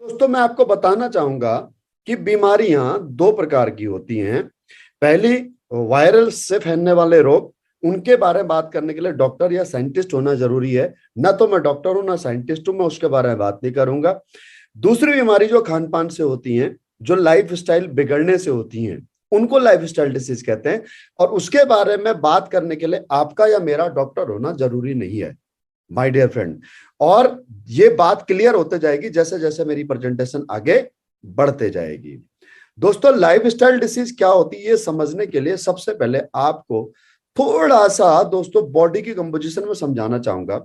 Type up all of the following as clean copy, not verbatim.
दोस्तों मैं आपको बताना चाहूंगा कि बीमारियां दो प्रकार की होती हैं। पहली, वायरल से फैलने वाले रोग। उनके बारे में बात करने के लिए डॉक्टर या साइंटिस्ट होना जरूरी है। ना तो मैं डॉक्टर हूं ना साइंटिस्ट हूं, मैं उसके बारे में बात नहीं करूंगा। दूसरी बीमारी जो खान पान से होती हैं, जो लाइफ स्टाइल बिगड़ने से होती हैं, उनको लाइफ स्टाइल डिसीज कहते हैं। और उसके बारे में बात करने के लिए आपका या मेरा डॉक्टर होना जरूरी नहीं है, माय डियर फ्रेंड। और ये बात क्लियर होते जाएगी जैसे जैसे मेरी प्रेजेंटेशन आगे बढ़ते जाएगी। दोस्तों, लाइफ स्टाइल डिसीज क्या होती है ये समझने के लिए सबसे पहले आपको थोड़ा सा दोस्तों बॉडी की कंपोजिशन में समझाना चाहूंगा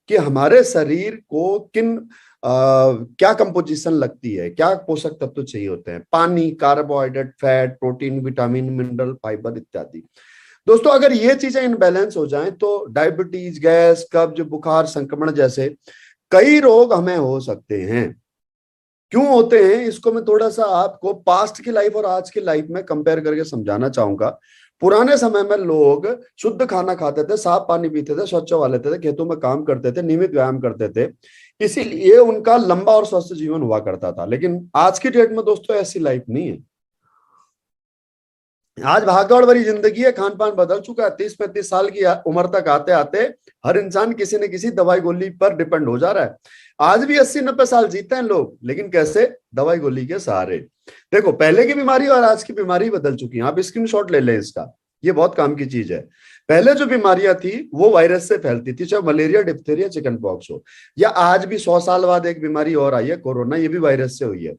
कि हमारे शरीर को क्या कंपोजिशन लगती है, क्या पोषक तत्व चाहिए होते हैं। पानी, carbohydrate, fat, protein, vitamin, mineral, fibre इत्यादि। दोस्तों, अगर ये चीजें इनबैलेंस हो जाएं तो डायबिटीज, गैस, कब्ज, बुखार, संक्रमण जैसे कई रोग हमें हो सकते हैं। क्यों होते हैं इसको मैं थोड़ा सा आपको पास्ट की लाइफ और आज की लाइफ में कंपेयर करके समझाना चाहूंगा। पुराने समय में लोग शुद्ध खाना खाते थे, साफ पानी पीते थे, स्वच्छ हवा लेते थे, खेतों में काम करते थे, नियमित व्यायाम करते थे। इसीलिए उनका लंबा और स्वस्थ जीवन हुआ करता था। लेकिन आज की डेट में दोस्तों ऐसी लाइफ नहीं है। आज भागदौड़ भरी जिंदगी है, खान पान बदल चुका है। 30-35 साल की उम्र तक आते आते हर इंसान किसी न किसी दवाई गोली पर डिपेंड हो जा रहा है। आज भी 80-90 साल जीते हैं लोग, लेकिन कैसे? दवाई गोली के सहारे। देखो, पहले की बीमारी और आज की बीमारी बदल चुकी है। आप स्क्रीनशॉट ले लें इसका, ये बहुत काम की चीज है। पहले जो बीमारियां थी वो वायरस से फैलती थी, चाहे मलेरिया, डिप्थीरिया, चिकन पॉक्स हो, या आज भी 100 साल बाद एक बीमारी और आई है कोरोना, ये भी वायरस से हुई है।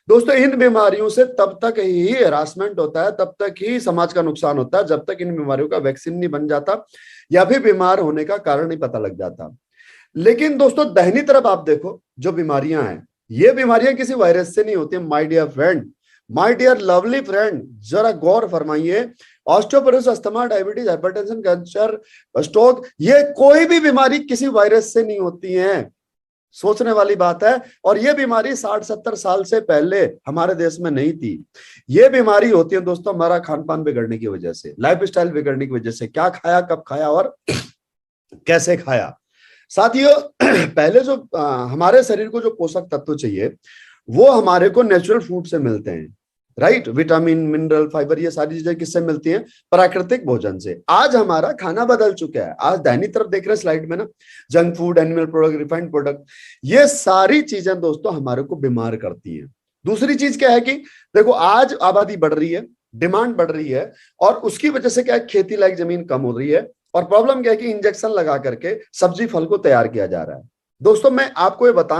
दोस्तों, इन बीमारियों से तब तक ही हरासमेंट होता है, तब तक ही समाज का नुकसान होता है, जब तक इन बीमारियों का वैक्सीन नहीं बन जाता या फिर बीमार होने का कारण नहीं पता लग जाता। लेकिन दोस्तों, दाहिनी तरफ आप देखो, जो बीमारियां हैं ये बीमारियां किसी वायरस से नहीं होती। My dear friend, my dear lovely friend, जरा गौर फरमाइए। Osteoporosis, asthma, diabetes, hypertension, cancer, stroke, ये कोई भी बीमारी किसी वायरस से नहीं होती है। सोचने वाली बात है। और ये बीमारी 60-70 साल से पहले हमारे देश में नहीं थी। ये बीमारी होती है दोस्तों हमारा खान पान बिगड़ने की वजह से, लाइफ स्टाइल बिगड़ने की वजह से। क्या खाया, कब खाया और कैसे खाया। साथियों, पहले जो हमारे शरीर को जो पोषक तत्व चाहिए वो हमारे को नेचुरल फूड से मिलते हैं, राइट। विटामिन, मिनरल, फाइबर, ये सारी चीजें किससे मिलती हैं? प्राकृतिक भोजन से। आज हमारा खाना बदल चुका है। आज दाहिनी तरफ देख रहे हैं स्लाइड में ना, junk food, animal product, refined product, ये सारी चीजें दोस्तों हमारे को बीमार करती हैं। दूसरी चीज क्या है कि देखो, आज आबादी बढ़ रही है, डिमांड बढ़ रही है, और उसकी वजह से क्या है, खेती लायक जमीन कम हो रही है। और प्रॉब्लम क्या है कि इंजेक्शन लगा करके सब्जी फल को तैयार किया जा रहा है। दोस्तों, मैं आपको ये बता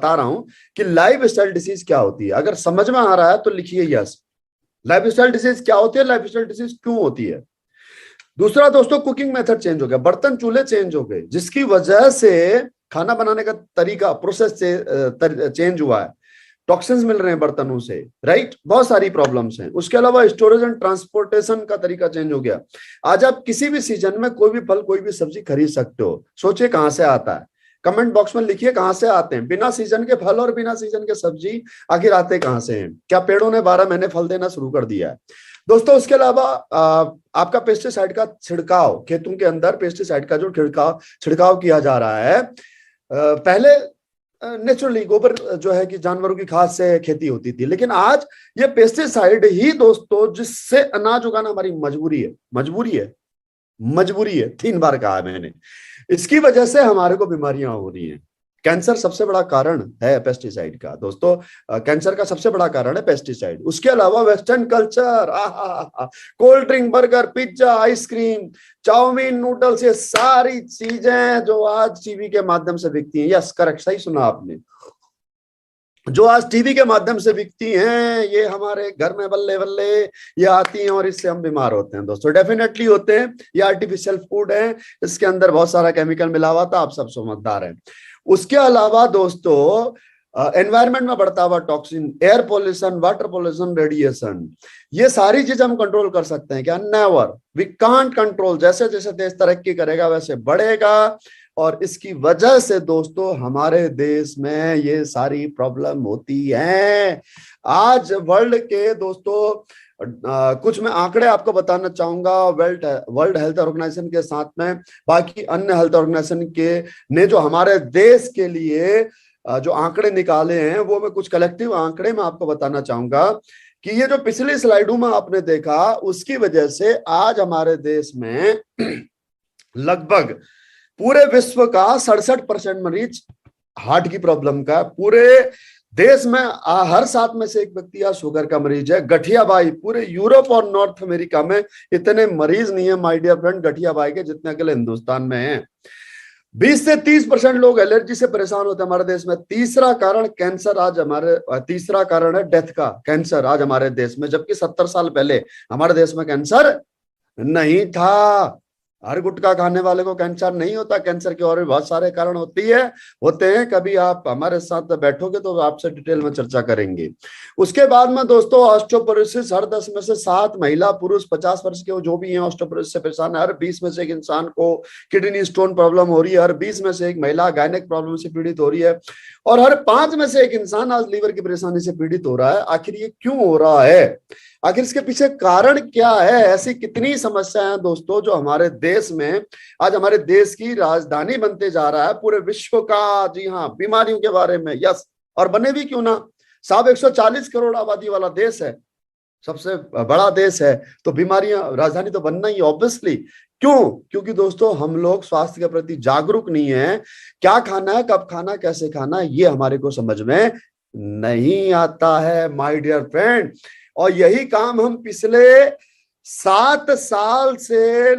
रहा हूं कि लाइफ स्टाइल डिसीज क्या होती है। अगर समझ में आ रहा है तो लिखिए यस। लाइफ स्टाइल डिसीज क्या होती है, लाइफ स्टाइल डिसीज क्यों होती है। दूसरा दोस्तों, कुकिंग मेथड चेंज हो गया, बर्तन चूल्हे चेंज हो गए, जिसकी वजह से खाना बनाने का तरीका, प्रोसेस चेंज हुआ है। टॉक्सिन्स मिल रहे हैं बर्तनों से, राइट। बहुत सारी प्रॉब्लम्स हैं। उसके अलावा स्टोरेज एंड ट्रांसपोर्टेशन का तरीका चेंज हो गया। आज आप किसी भी सीजन में कोई भी फल, कोई भी सब्जी खरीद सकते हो। सोचिए कहां से आता है, कमेंट बॉक्स में लिखिए कहां से आते हैं बिना सीजन के फल और बिना सीजन के सब्जी। आखिर आते कहां से हैं? क्या पेड़ों ने 12 महीने फल देना शुरू कर दिया है? दोस्तों, उसके अलावा आपका पेस्टिसाइड का छिड़काव, खेतों के अंदर पेस्टिसाइड का जो छिड़काव किया जा रहा है। पहले नेचुरली गोबर जो है कि जानवरों की खाद से खेती होती थी, लेकिन आज ये पेस्टिसाइड ही दोस्तों, जिससे अनाज उगाना हमारी मजबूरी है। मजबूरी है, मजबूरी है, 3 बार कहा है मैंने। इसकी वजह से हमारे को बीमारियां हो रही हैं। कैंसर सबसे बड़ा कारण है पेस्टिसाइड का दोस्तों। कैंसर का सबसे बड़ा कारण है पेस्टिसाइड। उसके अलावा western culture, cold drink, burger, pizza, ice cream, chow mein, noodles, ये सारी चीजें जो आज टीवी के माध्यम से बिकती हैं। यस, करेक्ट, सही सुना आपने। जो आज टीवी के माध्यम से बिकती हैं, ये हमारे घर में बल्ले बल्ले ये आती हैं और इससे हम बीमार होते हैं दोस्तों। डेफिनेटली होते हैं। ये आर्टिफिशियल फूड है, इसके अंदर बहुत सारा केमिकल मिला हुआ था, आप सब समझदार हैं। उसके अलावा दोस्तों, एनवायरनमेंट में बढ़ता हुआ toxin, air pollution, water pollution, radiation, ये सारी चीज हम कंट्रोल कर सकते हैं क्या? Never, we can't control. जैसे जैसे देश तरक्की करेगा वैसे बढ़ेगा, और इसकी वजह से दोस्तों हमारे देश में ये सारी प्रॉब्लम होती है। आज वर्ल्ड के दोस्तों कुछ मैं आंकड़े आपको बताना चाहूंगा। वर्ल्ड हेल्थ ऑर्गेनाइजेशन के साथ में बाकी अन्य हेल्थ ऑर्गेनाइजेशन के ने जो हमारे देश के लिए जो आंकड़े निकाले हैं वो मैं कुछ कलेक्टिव आंकड़े मैं आपको बताना चाहूंगा कि ये जो पिछली स्लाइडों में आपने देखा उसकी वजह से आज हमारे देश में लगभग पूरे विश्व का 67% मरीज हार्ट की प्रॉब्लम का, पूरे देश में हर 7 में से एक व्यक्ति या शुगर का मरीज है। गठियाबाई पूरे यूरोप और नॉर्थ अमेरिका में इतने मरीज नहीं है माय डियर फ्रेंड गठियाबाई के जितने अकेले हिंदुस्तान में हैं। 20 से 30% लोग एलर्जी से परेशान होते हैं हमारे देश में। तीसरा कारण कैंसर, आज हमारे तीसरा कारण है डेथ का, कैंसर आज हमारे देश में, जबकि 70 साल पहले हमारे देश में कैंसर नहीं था। हर गुटखा खाने वाले को कैंसर नहीं होता। कैंसर के और भी बहुत सारे कारण होते हैं। कभी आप हमारे साथ बैठोगे तो आपसे डिटेल में चर्चा करेंगे। उसके बाद में दोस्तों ऑस्टियोपोरोसिस, हर 10 में से 7 महिला पुरुष 50 वर्ष के जो भी हैं ऑस्टियोपोरोसिस से परेशान है। हर 20 में से एक इंसान को किडनी स्टोन प्रॉब्लम हो रही है। हर 20 में से एक महिला गायनेक प्रॉब्लम से पीड़ित हो रही है। और हर 5 में से एक इंसान आज लीवर की परेशानी से पीड़ित हो रहा है। आखिर ये क्यों हो रहा है? आखिर इसके पीछे कारण क्या है? ऐसी कितनी समस्याएं हैं दोस्तों जो हमारे देश में आज हमारे देश की राजधानी बनते जा रहा है पूरे विश्व का। जी हाँ, बीमारियों के बारे में। यस, और बने भी क्यों ना साहब, 140 करोड़ आबादी वाला देश है, सबसे बड़ा देश है, तो बीमारियां राजधानी तो बनना ही ऑब्वियसली। क्यों? क्योंकि दोस्तों हम लोग स्वास्थ्य के प्रति जागरूक नहीं है। क्या खाना है, कब खाना, कैसे खाना, ये हमारे को समझ में नहीं आता है माय डियर फ्रेंड। और यही काम हम पिछले 7 साल से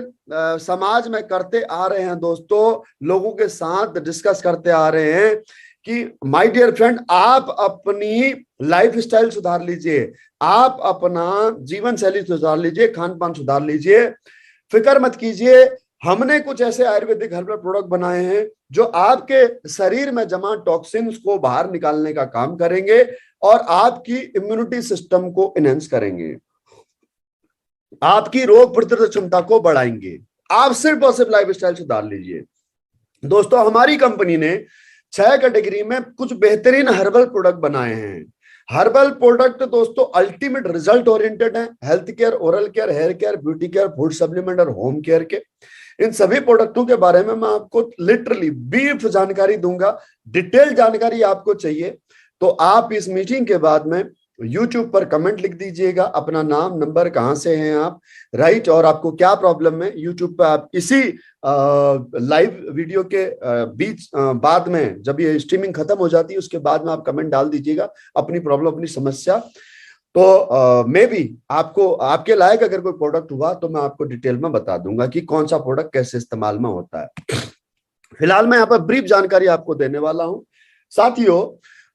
समाज में करते आ रहे हैं दोस्तों, लोगों के साथ डिस्कस करते आ रहे हैं कि माय डियर फ्रेंड आप अपनी लाइफ स्टाइल सुधार लीजिए, आप अपना जीवन शैली सुधार लीजिए, खान पान सुधार लीजिए। फिक्र मत कीजिए, हमने कुछ ऐसे आयुर्वेदिक हर्बल प्रोडक्ट बनाए हैं जो आपके शरीर में जमा टॉक्सिन्स को बाहर निकालने का काम करेंगे और आपकी इम्यूनिटी सिस्टम को एनहांस करेंगे, आपकी रोग प्रतिरोधक क्षमता को बढ़ाएंगे। आप सिर्फ और सिर्फ लाइफ स्टाइल सुधार लीजिए। दोस्तों हमारी कंपनी ने 6 कैटेगरी में कुछ बेहतरीन हर्बल प्रोडक्ट बनाए हैं। हर्बल प्रोडक्ट दोस्तों अल्टीमेट रिजल्ट ओरिएंटेड है, health care, oral care, hair care, beauty care, food supplement और होम केयर के। इन सभी प्रोडक्टों के बारे में मैं आपको लिटरली ब्रीफ जानकारी दूंगा। डिटेल जानकारी आपको चाहिए तो आप इस मीटिंग के बाद में YouTube पर कमेंट लिख दीजिएगा, अपना नाम, नंबर, कहां से हैं आप, राइट, और आपको क्या प्रॉब्लम है। YouTube पर आप इसी लाइव वीडियो के बीच बाद में जब ये स्ट्रीमिंग खत्म हो जाती है उसके बाद में आप कमेंट डाल दीजिएगा अपनी प्रॉब्लम, अपनी समस्या। तो मे बी आपको आपके लायक अगर कोई प्रोडक्ट हुआ तो मैं आपको डिटेल में बता दूंगा कि कौन सा प्रोडक्ट कैसे इस्तेमाल में होता है। फिलहाल मैं यहाँ पर ब्रीफ जानकारी आपको देने वाला हूँ। साथियों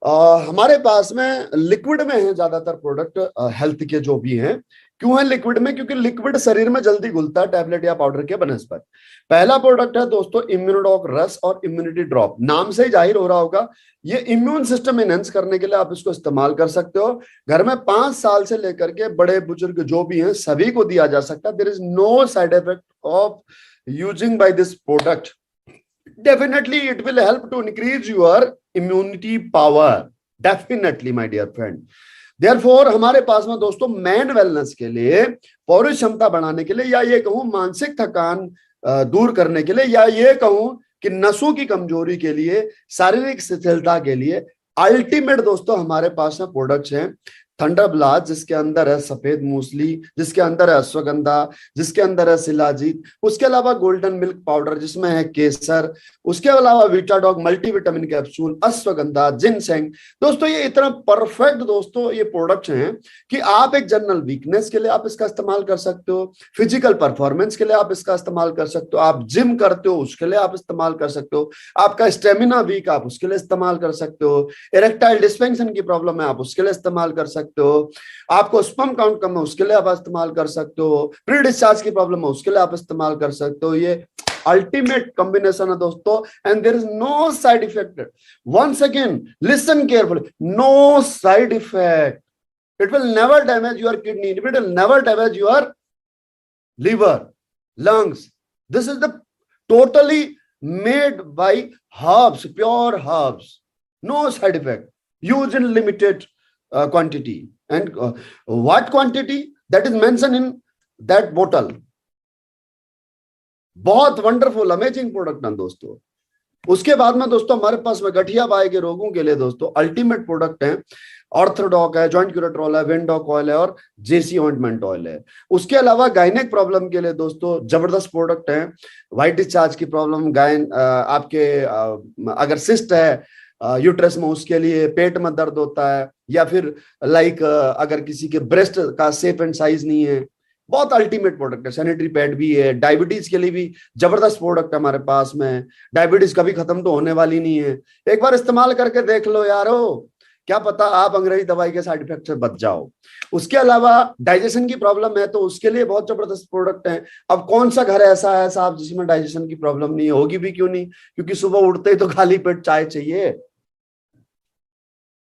हमारे पास में लिक्विड में है ज्यादातर प्रोडक्ट हेल्थ के जो भी हैं। क्यों है लिक्विड में? क्योंकि लिक्विड शरीर में जल्दी घुलता है टैबलेट या पाउडर के बनस्पत। पहला प्रोडक्ट है दोस्तों इम्यूनोडॉक रस और इम्यूनिटी ड्रॉप। नाम से ही जाहिर हो रहा होगा ये इम्यून सिस्टम एनहांस करने के लिए आप इसको इस्तेमाल कर सकते हो। घर में 5 साल से लेकर के बड़े बुजुर्ग जो भी हैं सभी को दिया जा सकता है। There is no side effect of using by this product. Definitely it will help to increase your immunity power, definitely my dear friend. Therefore हमारे पास में दोस्तों मैन वेलनेस के लिए, पौरुष क्षमता बढ़ाने के लिए, या ये कहूं मानसिक थकान दूर करने के लिए, या ये कहूं कि नसों की कमजोरी के लिए, शारीरिक शिथिलता के लिए अल्टीमेट दोस्तों हमारे पास में प्रोडक्ट्स हैं। थंडर ब्लास्ट जिसके अंदर है सफेद मूसली, जिसके अंदर है अश्वगंधा, जिसके अंदर है शिलाजीत, उसके अलावा गोल्डन मिल्क पाउडर जिसमें है केसर, उसके अलावा विटाडॉग मल्टीविटामिन कैप्सूल, अश्वगंधा, जिनसेंग। दोस्तों ये इतना परफेक्ट दोस्तों ये प्रोडक्ट्स हैं कि आप एक जनरल वीकनेस के लिए आप इसका इस्तेमाल कर सकते हो, फिजिकल परफॉर्मेंस के लिए आप इसका इस्तेमाल कर सकते हो, आप जिम करते हो उसके लिए आप इस्तेमाल कर सकते हो, आपका स्टेमिना वीक आप उसके लिए इस्तेमाल कर सकते हो, इरेक्टाइल डिस्फंक्शन की प्रॉब्लम है आप उसके लिए इस्तेमाल कर सकते हो, आपको स्पर्म काउंट कम है उसके लिए आप इस्तेमाल कर सकते हो, प्री डिस्चार्ज की प्रॉब्लम है उसके लिए आप इस्तेमाल कर सकते हो। ये अल्टीमेट कॉम्बिनेशन है दोस्तों and there is no side effect. Once again listen carefully, no side effect. It will never damage your kidney, it will never damage your liver, lungs. This is the totally made by herbs, pure herbs, no side effect, used in limited quantity. And what quantity that is mentioned in that bottle. बहुत wonderful amazing product है दोस्तों। उसके बाद में दोस्तों हमारे पास में गठिया बाई के रोगों के लिए दोस्तों अल्टीमेट प्रोडक्ट है, ऑर्थोडॉक है, जॉइंट क्यूरेट्रोल है, विंडॉक ऑयल है और जेसी ऑइंटमेंट ऑयल है। उसके अलावा गायनेक प्रॉब्लम के लिए दोस्तों जबरदस्त प्रोडक्ट है, व्हाइट डिस्चार्ज की प्रॉब्लम, गायन आपके अगर सिस्ट है यूट्रस में, उसके लिए, पेट में दर्द होता है, या फिर लाइक अगर किसी के ब्रेस्ट का शेप एंड साइज नहीं है, बहुत अल्टीमेट प्रोडक्ट है। सैनिटरी पैड भी है, डायबिटीज के लिए भी जबरदस्त प्रोडक्ट है हमारे पास में। डायबिटीज कभी खत्म तो होने वाली नहीं है, एक बार इस्तेमाल करके देख लो यारो, क्या पता आप अंग्रेजी दवाई के साइड इफेक्ट से बच जाओ। उसके अलावा डाइजेशन की प्रॉब्लम है तो उसके लिए बहुत जबरदस्त प्रोडक्ट है। अब कौन सा घर ऐसा है साहब जिसमें डाइजेशन की प्रॉब्लम नहीं है? होगी भी क्यों नहीं, क्योंकि सुबह उठते ही तो खाली पेट चाय चाहिए,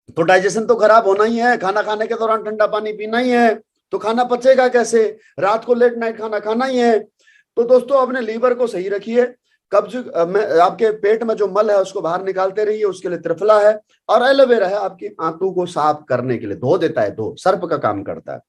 तो डाइजेशन तो खराब होना ही है। खाना खाने के दौरान ठंडा पानी पीना ही है, तो खाना पचेगा कैसे? रात को लेट नाइट खाना खाना ही है। तो दोस्तों अपने लीवर को सही रखिए, कब्ज में आपके पेट में जो मल है उसको बाहर निकालते रहिए, उसके लिए त्रिफला है, और एलोवेरा है आपकी आंतों को साफ करने के लिए, धो देता है, धो सर्प का काम करता है।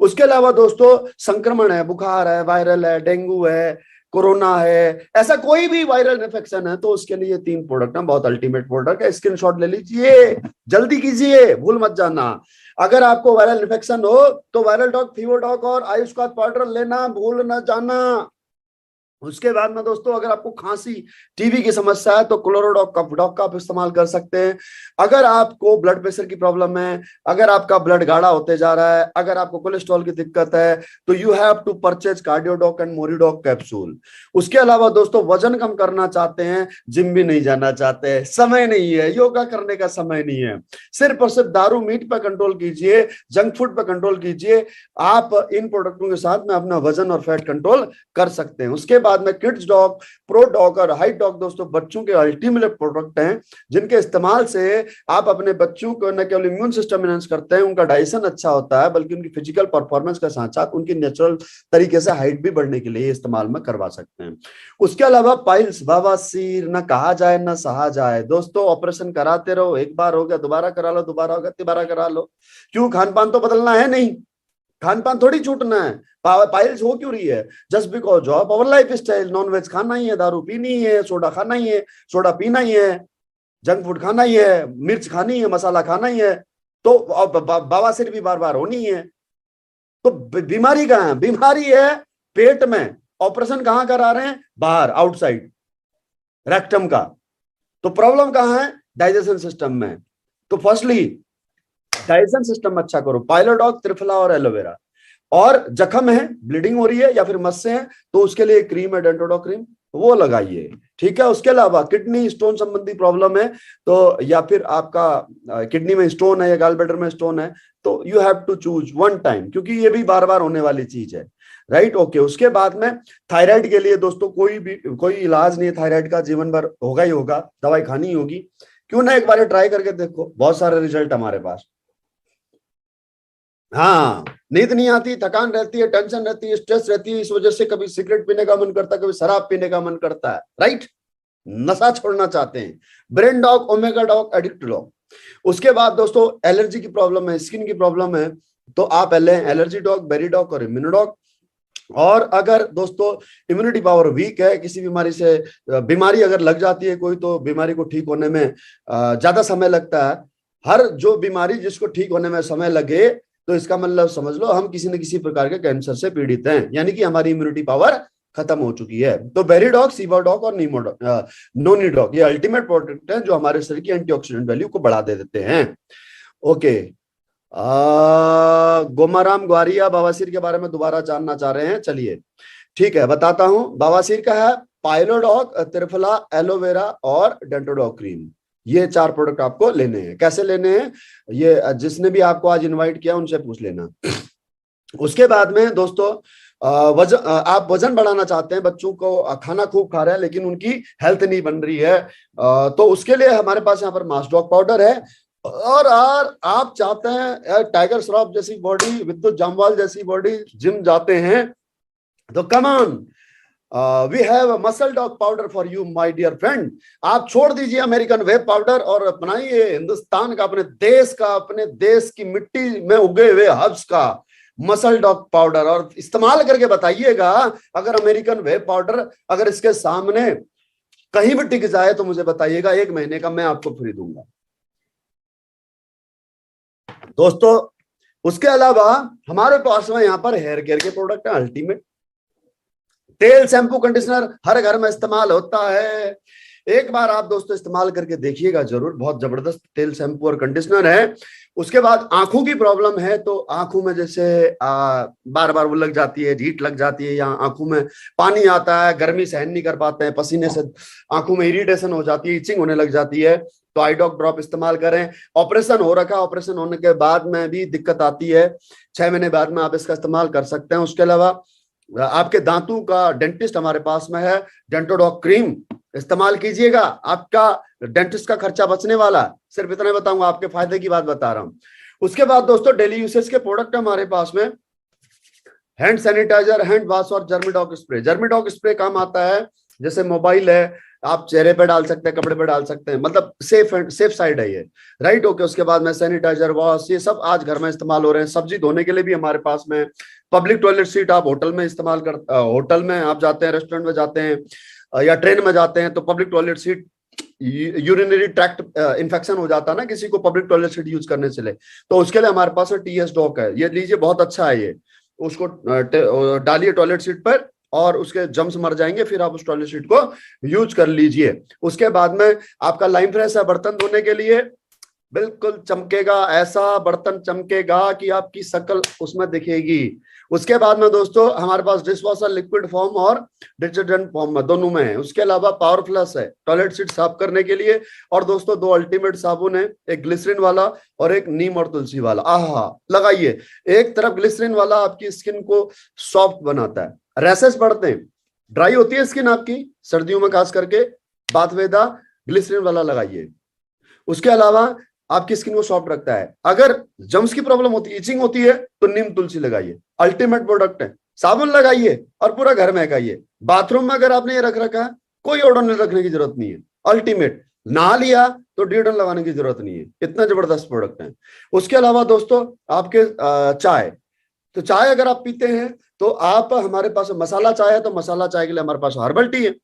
उसके अलावा दोस्तों संक्रमण है, बुखार है, वायरल है, डेंगू है, कोरोना है, ऐसा कोई भी वायरल इन्फेक्शन है तो उसके लिए 3 प्रोडक्ट है, बहुत अल्टीमेट प्रोडक्ट है। स्क्रीनशॉट ले लीजिए, जल्दी कीजिए, भूल मत जाना। अगर आपको वायरल इन्फेक्शन हो तो वायरल डॉग, फीवर डॉग और आयुष्कात पाउडर लेना भूल न जाना। उसके बाद में दोस्तों अगर आपको खांसी, टीबी की समस्या है तो क्लोरोडॉक कफ डॉग का आप इस्तेमाल कर सकते हैं। अगर आपको ब्लड प्रेशर की प्रॉब्लम है, अगर आपका ब्लड गाढ़ा होते जा रहा है, अगर आपको कोलेस्ट्रॉल की दिक्कत है, तो you have to purchase Cardiodoc and Moridoc capsule. उसके अलावा दोस्तों वजन कम करना चाहते हैं, जिम भी नहीं जाना चाहते, समय नहीं है, योगा करने का समय नहीं है, सिर्फ और सिर्फ दारू मीट पर कंट्रोल कीजिए, जंक फूड पर कंट्रोल कीजिए, आप इन प्रोडक्टों के साथ में अपना वजन और फैट कंट्रोल कर सकते हैं। उसके बाद में किड्स डॉग, प्रो डॉग और हाइट डॉग दोस्तों बच्चों के अल्टीमेट प्रोडक्ट हैं, जिनके इस्तेमाल से आप अपने बच्चों को न केवल इम्यून सिस्टम एनहांस करते हैं, उनका डाइजेशन अच्छा होता है, बल्कि उनकी फिजिकल परफॉर्मेंस के साथ साथ उनकी नेचुरल तरीके से हाइट भी बढ़ने के लिए इस्तेमाल में करवा सकते हैं। उसके अलावा पाइल्स, बवासीर, न कहा जाए न सहा जाए दोस्तों, ऑपरेशन कराते रहो, एक बार हो गया दोबारा करा लो, दोबारा हो गया दोबारा करा लो। क्यों? खान पान तो बदलना है नहीं, खान पान थोड़ी छूटना है। पाइल्स हो क्यों रही है? Just because of our life style. Non veg खाना ही है, दारू पीनी ही है, सोडा खाना ही है, सोडा पीना ही है, जंक फूड खाना ही है, मिर्च खानी है, मसाला खाना ही है, तो बवासीर भी बार बार होनी है। तो बीमारी कहाँ है? बीमारी है पेट में। ऑपरेशन कहाँ करा रहे हैं? बाहर, आउटसाइड, रेक्टम का। तो प्रॉब्लम कहाँ है? डाइजेशन सिस्टम में। तो फर्स्टली डाइजेशन सिस्टम अच्छा करो, पाइलोडॉग, त्रिफला और एलोवेरा। और जख्म है, ब्लीडिंग हो रही है या फिर मस्से हैं, तो उसके लिए क्रीम है, डेंटोडॉक क्रीम, वो लगाइए, ठीक है। उसके अलावा किडनी स्टोन संबंधी प्रॉब्लम है तो, या फिर आपका किडनी में स्टोन है या गॉलब्लैडर में स्टोन है, तो you have to choose one time, क्योंकि ये भी बार बार होने वाली चीज है, राइट? ओके। उसके बाद में थायराइड के लिए दोस्तों कोई इलाज नहीं है, थायराइड का जीवन भर होगा ही होगा, दवाई खानी ही होगी। क्यों ना एक बार ट्राई करके देखो, बहुत सारे रिजल्ट हमारे पास। हाँ, नींद नहीं आती, थकान रहती है, टेंशन रहती है, स्ट्रेस रहती है, इस वजह से कभी सिगरेट पीने का मन करता है, कभी शराब पीने का मन करता है, राइट? नशा छोड़ना चाहते हैं। Brain dog, omega dog, addict dog. उसके बाद दोस्तों एलर्जी की प्रॉब्लम है, स्किन की प्रॉब्लम है, तो आप पहले एलर्जी डॉग, बेरी डॉग और इम्यूनोडॉग। और अगर दोस्तों इम्यूनिटी पावर वीक है, किसी बीमारी से, बीमारी अगर लग जाती है कोई, तो बीमारी को ठीक होने में ज्यादा समय लगता है। हर जो बीमारी जिसको ठीक होने में समय लगे, तो इसका मतलब समझ लो हम किसी न किसी प्रकार के कैंसर से पीड़ित हैं, यानी कि हमारी इम्यूनिटी पावर खत्म हो चुकी है। तो बेरी डॉग, सीबा डॉग और नोनी डॉग ये अल्टीमेट प्रोडक्ट है, जो हमारे शरीर की एंटीऑक्सीडेंट वैल्यू को बढ़ा दे देते हैं। ओके। गोमाराम ग्वारिया बवासीर के बारे में दोबारा जानना चाह रहे हैं, चलिए ठीक है बताता हूं। बवासीर का है पाइलोडॉग, त्रिफला, एलोवेरा और डेंटोडॉग क्रीम। ये 4 प्रोडक्ट आपको लेने हैं। कैसे लेने हैं ये जिसने भी आपको आज इनवाइट किया उनसे पूछ लेना। उसके बाद में दोस्तों आप वजन बढ़ाना चाहते हैं, बच्चों को खाना खूब खा रहे हैं लेकिन उनकी हेल्थ नहीं बन रही है, तो उसके लिए हमारे पास यहाँ पर मास्डॉग पाउडर है। और आप चाहते हैं टाइगर श्रॉफ जैसी बॉडी, विद्युत जामवाल जैसी बॉडी, जिम जाते हैं, तो come on, we have muscle dog powder for you my dear friend. आप छोड़ दीजिए अमेरिकन वेब पाउडर और अपनाइए हिंदुस्तान का, अपने देश का, अपने देश की मिट्टी में उगे हुए हर्ब्स का मसल डॉग पाउडर, और इस्तेमाल करके बताइएगा अगर अमेरिकन वेब पाउडर, अगर इसके सामने कहीं भी टिक जाए तो मुझे बताइएगा, 1 महीने का मैं आपको फ्री दूंगा दोस्तों। उसके अलावा हमारे पास में यहाँ पर हेयर केयर के प्रोडक्ट है अल्टीमेट। तेल, शैम्पू, कंडीशनर हर घर में इस्तेमाल होता है। एक बार आप दोस्तों इस्तेमाल करके देखिएगा जरूर, बहुत जबरदस्त तेल, शैम्पू और कंडीशनर है। उसके बाद आंखों की प्रॉब्लम है तो आंखों में जैसे बार बार वो लग जाती है, हीट लग जाती है, या आंखों में पानी आता है, गर्मी सहन नहीं कर पाते हैं, पसीने से आंखों में इरिटेशन हो जाती है, इचिंग होने लग जाती है, तो आई ड्रॉप ड्रॉप इस्तेमाल करें। ऑपरेशन हो रखा है, ऑपरेशन होने के बाद में भी दिक्कत आती है, 6 महीने बाद में आप इसका इस्तेमाल कर सकते हैं। उसके अलावा आपके दांतों का डेंटिस्ट हमारे पास में है, डेंटोडॉक क्रीम इस्तेमाल कीजिएगा, आपका डेंटिस्ट का खर्चा बचने वाला। सिर्फ इतना बताऊंगा, आपके फायदे की बात बता रहा हूं। उसके बाद दोस्तों डेली यूसेज के प्रोडक्ट हमारे पास में हैंड सैनिटाइजर, हैंड वॉश और जर्मीडॉक स्प्रे। जर्मीडॉक स्प्रे काम आता है, जैसे मोबाइल है आप चेहरे पे डाल सकते हैं, कपड़े पे डाल सकते हैं, मतलब सेफ साइड है ये, राइट। ओके, उसके बाद में सैनिटाइजर, वॉश, ये सब आज घर में इस्तेमाल हो रहे हैं। सब्जी धोने के लिए भी हमारे पास में पब्लिक टॉयलेट सीट आप होटल में इस्तेमाल कर, होटल में आप जाते हैं, रेस्टोरेंट में जाते हैं या ट्रेन में जाते हैं, तो public toilet seat, urinary tract infection हो जाता है ना किसी को पब्लिक टॉयलेट सीट यूज करने से ले, तो उसके लिए हमारे पास टीएस डॉक है, ये लीजिए, बहुत अच्छा है ये। उसको डालिए टॉयलेट सीट पर और उसके जम्स मर जाएंगे, फिर आप उस टॉयलेट सीट को यूज कर लीजिए। उसके बाद में आपका लाइम फ्रेश है बर्तन धोने के लिए, बिल्कुल चमकेगा, ऐसा बर्तन चमकेगा कि आपकी शक्ल उसमें दिखेगी। उसके बाद में दोस्तों हमारे पास डिश वॉशर लिक्विड फॉर्म और डिटर्जेंट फॉर्म में, दोनों में है। उसके अलावा पावर प्लस है टॉयलेट सीट साफ करने के लिए। और दोस्तों 2 अल्टीमेट साबुन है, एक ग्लिसरीन वाला और एक नीम और तुलसी वाला। आहा, लगाइए। एक तरफ ग्लिसरीन वाला आपकी स्किन को सॉफ्ट बनाता है, रैसेस बढ़ते हैं, ड्राई होती है स्किन आपकी सर्दियों में खास करके, बाथवेदा ग्लिसरीन वाला लगाइए। उसके अलावा आपकी स्किन को सॉफ्ट रखता है। अगर जम्स की प्रॉब्लम होती है, इचिंग होती है, तो नीम तुलसी लगाइए, अल्टीमेट प्रोडक्ट है। साबुन लगाइए और पूरा घर महकाइए। बाथरूम में अगर आपने ये रख रखा है, कोई ओडोनिल रखने की जरूरत नहीं है, अल्टीमेट। नहा लिया तो डिओड्रेंट लगाने की जरूरत नहीं है, इतना जबरदस्त प्रोडक्ट है। उसके अलावा दोस्तों आपके चाय, तो चाय अगर आप पीते हैं तो आप, हमारे पास मसाला चाय है, तो मसाला चाय के लिए हमारे पास हर्बल टी है,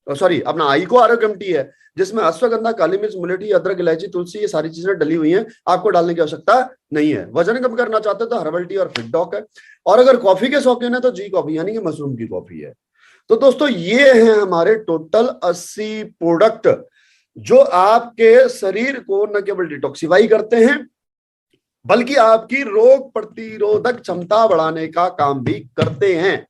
सॉरी अपना आइको आरोग्यम टी है, जिसमें अश्वगंधा, काली मिर्च, मुलेठी, अदरक, इलायची, तुलसी, ये सारी चीजें डली हुई हैं, आपको डालने की आवश्यकता नहीं है। वजन कम करना चाहते हो तो हर्बल टी और फिट डॉक है। और अगर कॉफी के शौकीन है तो जी कॉफी यानी कि मशरूम की कॉफी है। तो दोस्तों ये हैं हमारे टोटल 80 प्रोडक्ट, जो आपके शरीर को न केवल डिटॉक्सिफाई करते हैं बल्कि आपकी रोग प्रतिरोधक क्षमता बढ़ाने का काम भी करते हैं।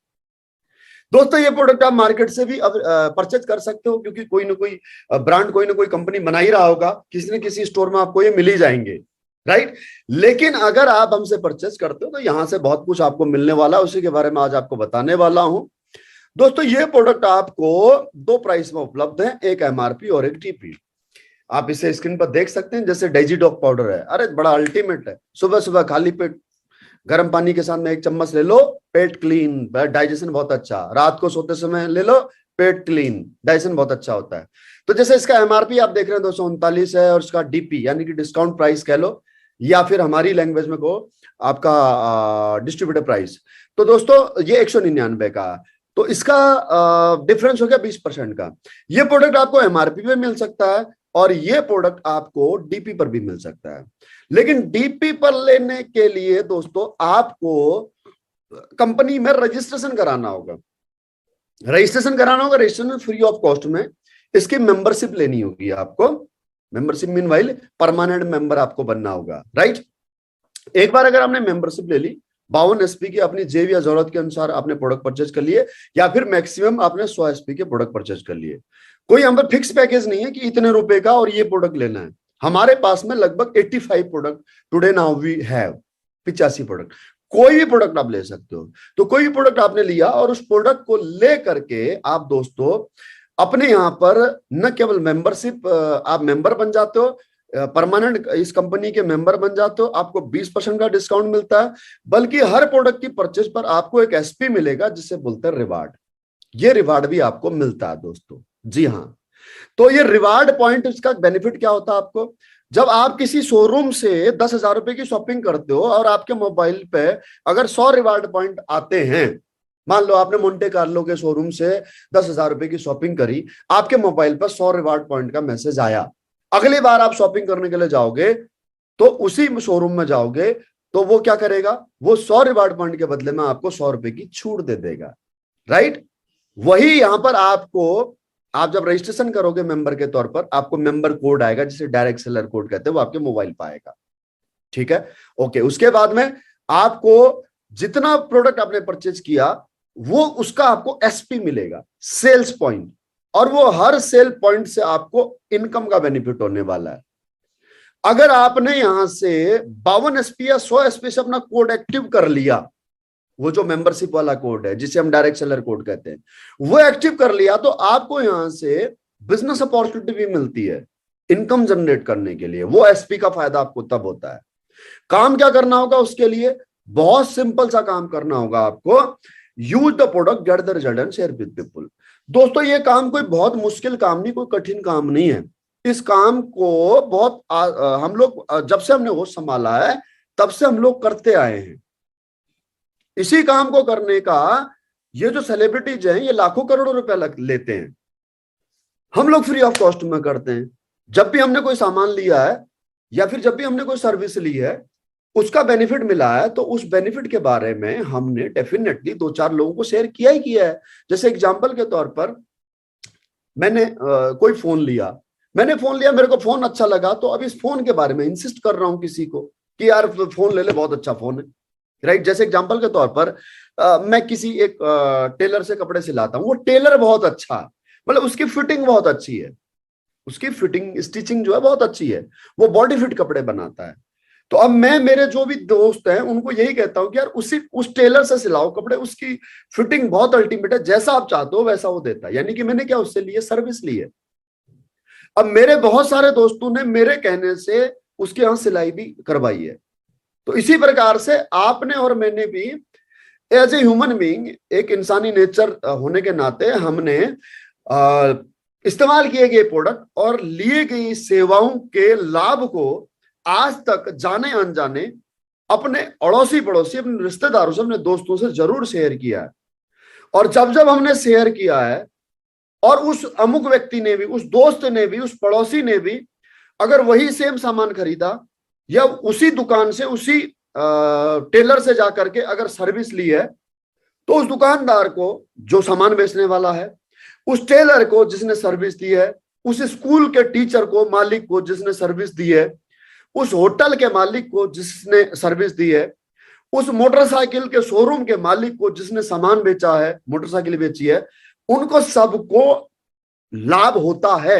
दोस्तों ये प्रोडक्ट आप मार्केट से भी अब परचेज कर सकते हो, क्योंकि कोई ना कोई ब्रांड, कोई ना कोई कंपनी बना ही रहा होगा, किसी न किसी स्टोर में आपको ये मिल ही जाएंगे, राइट। लेकिन अगर आप हमसे परचेज करते हो तो यहां से बहुत कुछ आपको मिलने वाला है, उसी के बारे में आज आपको बताने वाला हूं। दोस्तों ये प्रोडक्ट आपको 2 प्राइस में उपलब्ध है, एक एमआरपी और एक टीपी। आप इसे स्क्रीन पर देख सकते हैं, जैसे डेजीडॉक पाउडर है, अरे बड़ा अल्टीमेट है। सुबह सुबह खाली पेट गर्म पानी के साथ में 1 चम्मच ले लो, पेट क्लीन, डाइजेशन बहुत अच्छा। रात को सोते समय ले लो, पेट क्लीन, डाइजेशन बहुत अच्छा होता है। तो जैसे इसका एमआरपी आप देख रहे हैं 239 है, और उसका डीपी यानी कि डिस्काउंट प्राइस कह लो, या फिर हमारी लैंग्वेज में को आपका डिस्ट्रीब्यूटर प्राइस, तो दोस्तों ये 199 का। तो इसका डिफरेंस हो गया 20% का। ये प्रोडक्ट आपको एमआरपी पे मिल सकता है और ये प्रोडक्ट आपको डीपी पर भी मिल सकता है। लेकिन डीपी पर लेने के लिए दोस्तों आपको कंपनी में रजिस्ट्रेशन कराना होगा, रजिस्ट्रेशन फ्री ऑफ कॉस्ट में। इसकी मेंबरशिप लेनी होगी आपको, मेंबरशिप मीनवाइल परमानेंट मेंबर आपको बनना होगा, राइट। एक बार अगर आपने मेंबरशिप ले ली, 52 एसपी की अपनी जेब या जरूरत के अनुसार आपने प्रोडक्ट परचेज कर लिए, या फिर मैक्सिमम आपने 100 एसपी के प्रोडक्ट परचेज कर लिए। कोई हम पर फिक्स पैकेज नहीं है कि इतने रुपए का और ये प्रोडक्ट लेना है। हमारे पास में लगभग 85 product today now we have, 85 product, कोई भी प्रोडक्ट आप ले सकते हो। तो कोई भी प्रोडक्ट आपने लिया और उस प्रोडक्ट को ले करके आप दोस्तों अपने यहाँ पर न केवल मेंबरशिप, आप मेंबर बन जाते हो, परमानेंट इस कंपनी के मेंबर बन जाते हो, आपको 20% का डिस्काउंट मिलता है, बल्कि हर प्रोडक्ट की परचेज पर आपको एक एसपी मिलेगा, जिसे बोलते हैं रिवार्ड। ये रिवार्ड भी आपको मिलता है दोस्तों, जी हाँ। तो ये रिवार्ड पॉइंट, इसका बेनिफिट क्या होता है आपको, जब आप किसी शोरूम से 10,000 रुपए की शॉपिंग करते हो और आपके मोबाइल पे अगर 100 रिवार्ड पॉइंट आते हैं, मान लो आपने मोंटे कार्लो के शोरूम से 10,000 रुपए की शॉपिंग करी, आपके मोबाइल पर 100 रिवार्ड पॉइंट का मैसेज आया। अगली बार आप शॉपिंग करने के लिए जाओगे तो उसी शोरूम में जाओगे तो वो क्या करेगा, वो 100 रिवार्ड पॉइंट के बदले में आपको 100 रुपए की छूट दे देगा, राइट। वही यहां पर आपको, आप जब रजिस्ट्रेशन करोगे मेंबर के तौर पर, आपको मेंबर कोड आएगा जिसे डायरेक्ट सेलर कोड कहते हैं, वो आपके मोबाइल पर आएगा, ठीक है। ओके, उसके बाद में आपको जितना प्रोडक्ट आपने परचेज किया वो उसका आपको एसपी मिलेगा, सेल्स पॉइंट, और वो हर सेल पॉइंट से आपको इनकम का बेनिफिट होने वाला है। अगर आपने यहां से 52 एसपी या 100 एसपी से अपना कोड एक्टिव कर लिया, वो जो मेंबरशिप वाला कोड है जिसे हम डायरेक्ट सेलर कोड कहते हैं, वो एक्टिव कर लिया, तो आपको यहां से बिजनेस अपॉर्चुनिटी भी मिलती है इनकम जनरेट करने के लिए। वो एसपी का फायदा आपको तब होता है। काम क्या करना होगा उसके लिए, बहुत सिंपल सा काम करना होगा आपको, use the product, get the result and share with people. दोस्तों ये काम कोई बहुत मुश्किल काम नहीं, कोई कठिन काम नहीं है। इस काम को बहुत हम लोग जब से हमने होश संभाला है तब से हम लोग करते आए हैं। इसी काम को करने का ये जो सेलिब्रिटीज हैं ये लाखों करोड़ों रुपए लेते हैं, हम लोग फ्री ऑफ कॉस्ट में करते हैं। जब भी हमने कोई सामान लिया है या फिर जब भी हमने कोई सर्विस ली है, उसका बेनिफिट मिला है, तो उस बेनिफिट के बारे में हमने डेफिनेटली 2-4 लोगों को शेयर किया ही किया है। जैसे एग्जांपल के तौर पर मैंने कोई फोन लिया, मेरे को फोन अच्छा लगा, तो अब इस फोन के बारे में इंसिस्ट कर रहा हूं किसी को कि यार फोन ले ले, बहुत अच्छा फोन है, राइट। जैसे एग्जांपल के तौर पर मैं किसी एक टेलर से कपड़े सिलाता हूँ, वो टेलर बहुत अच्छा है, मतलब उसकी फिटिंग बहुत अच्छी है, उसकी फिटिंग स्टिचिंग जो है बहुत अच्छी है, वो बॉडी फिट कपड़े बनाता है। तो अब मैं मेरे जो भी दोस्त हैं उनको यही कहता हूं कि यार उस टेलर से सिलाओ कपड़े, उसकी फिटिंग बहुत अल्टीमेट है, जैसा आप चाहते हो वैसा वो देता है। यानी कि मैंने क्या उससे लिए, सर्विस ली है। अब मेरे बहुत सारे दोस्तों ने मेरे कहने से उसके यहां सिलाई भी करवाई है। तो इसी प्रकार से आपने और मैंने भी एज ए ह्यूमन बीइंग, एक इंसानी नेचर होने के नाते हमने इस्तेमाल किए गए प्रोडक्ट और लिए गई सेवाओं के लाभ को आज तक जाने अनजाने अपने अड़ोसी पड़ोसी, अपने रिश्तेदारों से, अपने दोस्तों से जरूर शेयर किया है। और जब जब हमने शेयर किया है और उस अमुक व्यक्ति ने भी, उस दोस्त ने भी, उस पड़ोसी ने भी अगर वही सेम सामान खरीदा या उसी दुकान से, उसी टेलर से जाकर के अगर सर्विस ली है, तो उस दुकानदार को जो सामान बेचने वाला है, उस टेलर को जिसने सर्विस दी है, उस स्कूल के टीचर को, मालिक को जिसने सर्विस दी है, उस होटल के मालिक को जिसने सर्विस दी है, उस मोटरसाइकिल के शोरूम के मालिक को जिसने सामान बेचा है, मोटरसाइकिल बेची है, उनको सबको लाभ होता है।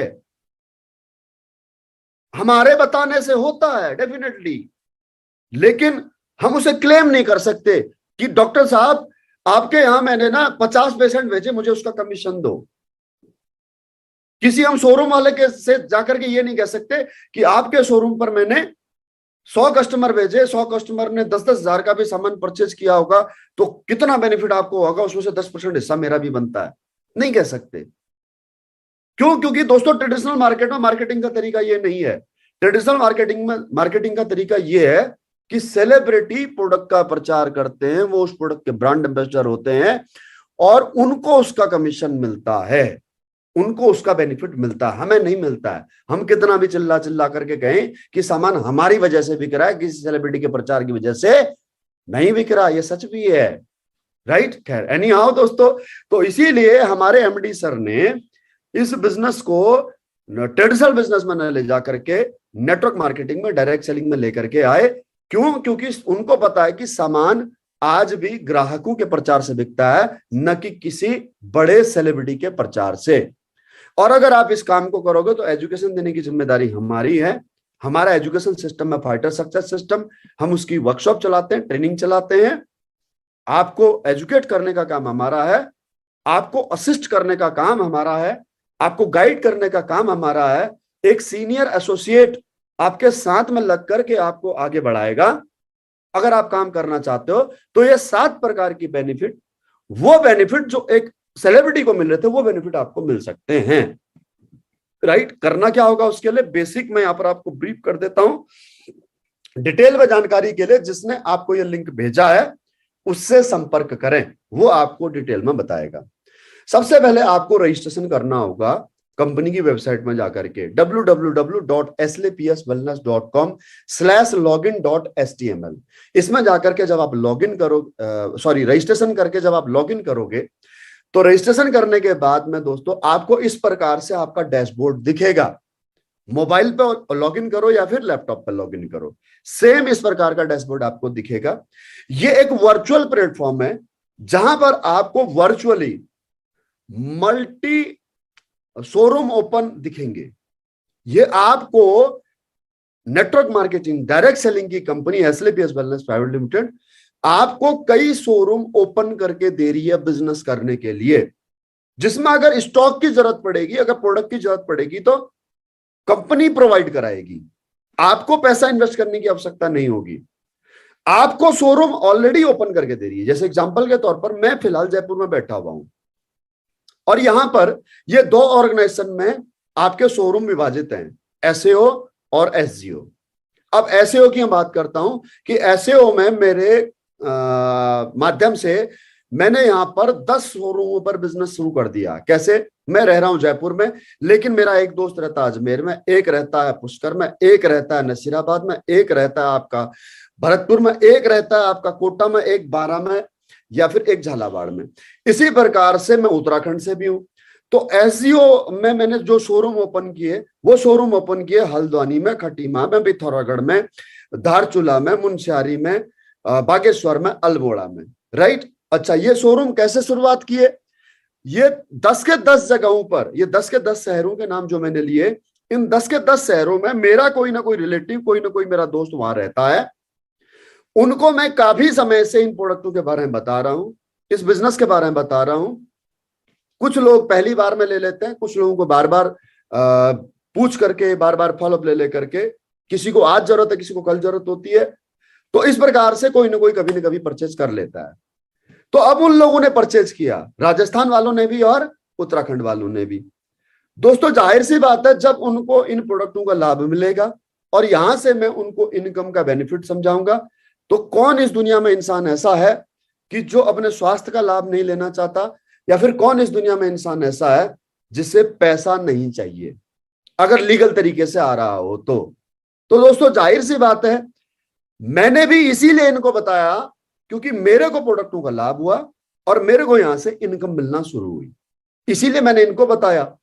हमारे बताने से होता है डेफिनेटली, लेकिन हम उसे क्लेम नहीं कर सकते कि डॉक्टर साहब आपके यहां मैंने ना 50 पेशेंट भेजे, मुझे उसका कमीशन दो। किसी हम शोरूम वाले के से जाकर के ये नहीं कह सकते कि आपके शोरूम पर मैंने 100 कस्टमर भेजे, 100 कस्टमर ने 10-10 हजार का भी सामान परचेज किया होगा, तो कितना बेनिफिट आपको होगा, उसमें से 10% हिस्सा मेरा भी बनता है, नहीं कह सकते। क्यों? क्योंकि दोस्तों ट्रेडिशनल मार्केट में मार्केटिंग का तरीका ये नहीं है। ट्रेडिशनल मार्केटिंग का तरीका ये है कि सेलिब्रिटी प्रोडक्ट का प्रचार करते हैं, वो उस प्रोडक्ट के ब्रांड एम्बेसडर होते हैं और उनको उसका कमीशन मिलता है, उनको उसका बेनिफिट मिलता है, हमें नहीं मिलता है। हम कितना भी चिल्ला चिल्ला करके कहें कि सामान हमारी वजह से बिक रहा है, किसी सेलिब्रिटी के प्रचार की वजह से नहीं बिक रहा, ये सच भी है, राइट। खैर एनी हाउ दोस्तों, तो इसीलिए हमारे एमडी सर ने इस बिजनेस को ट्रेडिशनल बिजनेस में ले जाकर के नेटवर्क मार्केटिंग में, डायरेक्ट सेलिंग में लेकर के आए। क्यों? क्योंकि उनको पता है कि सामान आज भी ग्राहकों के प्रचार से बिकता है, न कि किसी बड़े सेलिब्रिटी के प्रचार से। और अगर आप इस काम को करोगे तो एजुकेशन देने की जिम्मेदारी हमारी है। हमारा एजुकेशन सिस्टम है फाइटर सक्सेस सिस्टम, हम उसकी वर्कशॉप चलाते हैं, ट्रेनिंग चलाते हैं। आपको एजुकेट करने का काम हमारा है, आपको असिस्ट करने का काम हमारा है, आपको गाइड करने का काम हमारा है। एक सीनियर एसोसिएट आपके साथ में लग करके आपको आगे बढ़ाएगा। अगर आप काम करना चाहते हो तो ये 7 प्रकार की बेनिफिट, वो बेनिफिट जो एक सेलिब्रिटी को मिल रहे थे, वो बेनिफिट आपको मिल सकते हैं, राइट। करना क्या होगा उसके लिए, बेसिक मैं यहां पर आपको ब्रीफ कर देता हूं। डिटेल में जानकारी के लिए जिसने आपको ये लिंक भेजा है, उससे संपर्क करें, वो आपको डिटेल में बताएगा। सबसे पहले आपको रजिस्ट्रेशन करना होगा कंपनी की वेबसाइट में जाकर के www.slapswellness.com/login.html। इसमें जाकर के जब आप लॉगिन करो रजिस्ट्रेशन करके जब आप लॉगिन करोगे, तो रजिस्ट्रेशन करने के बाद में दोस्तों आपको इस प्रकार से आपका डैशबोर्ड दिखेगा। मोबाइल पे लॉगिन करो या फिर लैपटॉप पे लॉगिन करो, सेम इस प्रकार का डैशबोर्ड आपको दिखेगा। ये एक वर्चुअल प्लेटफॉर्म है जहां पर आपको वर्चुअली मल्टी शोरूम ओपन दिखेंगे। ये आपको नेटवर्क मार्केटिंग डायरेक्ट सेलिंग की कंपनी एसएलपीएस वेलनेस प्राइवेट लिमिटेड आपको कई शोरूम ओपन करके दे रही है बिजनेस करने के लिए, जिसमें अगर स्टॉक की जरूरत पड़ेगी, अगर प्रोडक्ट की जरूरत पड़ेगी तो कंपनी प्रोवाइड कराएगी। आपको पैसा इन्वेस्ट करने की आवश्यकता नहीं होगी। आपको शोरूम ऑलरेडी ओपन करके दे रही है। जैसे एग्जांपल के तौर पर मैं फिलहाल जयपुर में बैठा हुआ हूं और यहां पर ये दो ऑर्गेनाइजेशन में आपके शोरूम विभाजित हैं, एसएओ और एसजीओ। अब एसएओ की मैं बात करता हूं कि एसएओ में मेरे माध्यम से मैंने यहां पर 10 शोरूमों पर बिजनेस शुरू कर दिया। कैसे? मैं रह रहा हूं जयपुर में, लेकिन मेरा एक दोस्त रहता है अजमेर में, एक रहता है पुष्कर में, एक रहता है नसीराबाद में, एक रहता है आपका भरतपुर में, एक रहता है आपका कोटा में, एक बारा में या फिर एक झालावाड़ में। इसी प्रकार से मैं उत्तराखंड से भी हूं। तो एसजीओ में मैंने जो शोरूम ओपन किए, वो शोरूम ओपन किए हल्द्वानी में, खटीमा में, पिथौरागढ़ में, धारचूला में, मुनस्यारी में, बागेश्वर में, अल्मोड़ा में। राइट। अच्छा, ये शोरूम कैसे शुरुआत किए? ये 10 के 10 जगहों पर, ये 10 के 10 शहरों के नाम जो मैंने लिए, इन 10 के 10 शहरों में मेरा कोई ना कोई रिलेटिव, कोई ना कोई मेरा दोस्त वहां रहता है। उनको मैं काफी समय से इन प्रोडक्टों के बारे में बता रहा हूं, इस बिजनेस के बारे में बता रहा हूं। कुछ लोग पहली बार में ले लेते हैं, कुछ लोगों को बार बार पूछ करके, बार बार फॉलोअप ले लेकर के, किसी को आज जरूरत है, किसी को कल जरूरत होती है। तो इस प्रकार से कोई ना कोई कभी ना कभी परचेज कर लेता है। तो अब उन लोगों ने परचेज किया, राजस्थान वालों ने भी और उत्तराखंड वालों ने भी। दोस्तों जाहिर सी बात है, जब उनको इन प्रोडक्टों का लाभ मिलेगा और यहां से मैं उनको इनकम का बेनिफिट समझाऊंगा, तो कौन इस दुनिया में इंसान ऐसा है कि जो अपने स्वास्थ्य का लाभ नहीं लेना चाहता, या फिर कौन इस दुनिया में इंसान ऐसा है जिसे पैसा नहीं चाहिए, अगर लीगल तरीके से आ रहा हो तो दोस्तों जाहिर सी बात है, मैंने भी इसीलिए इनको बताया क्योंकि मेरे को प्रोडक्टों का लाभ हुआ और मेरे को यहां से इनकम मिलना शुरू हुई, इसीलिए मैंने इनको बताया।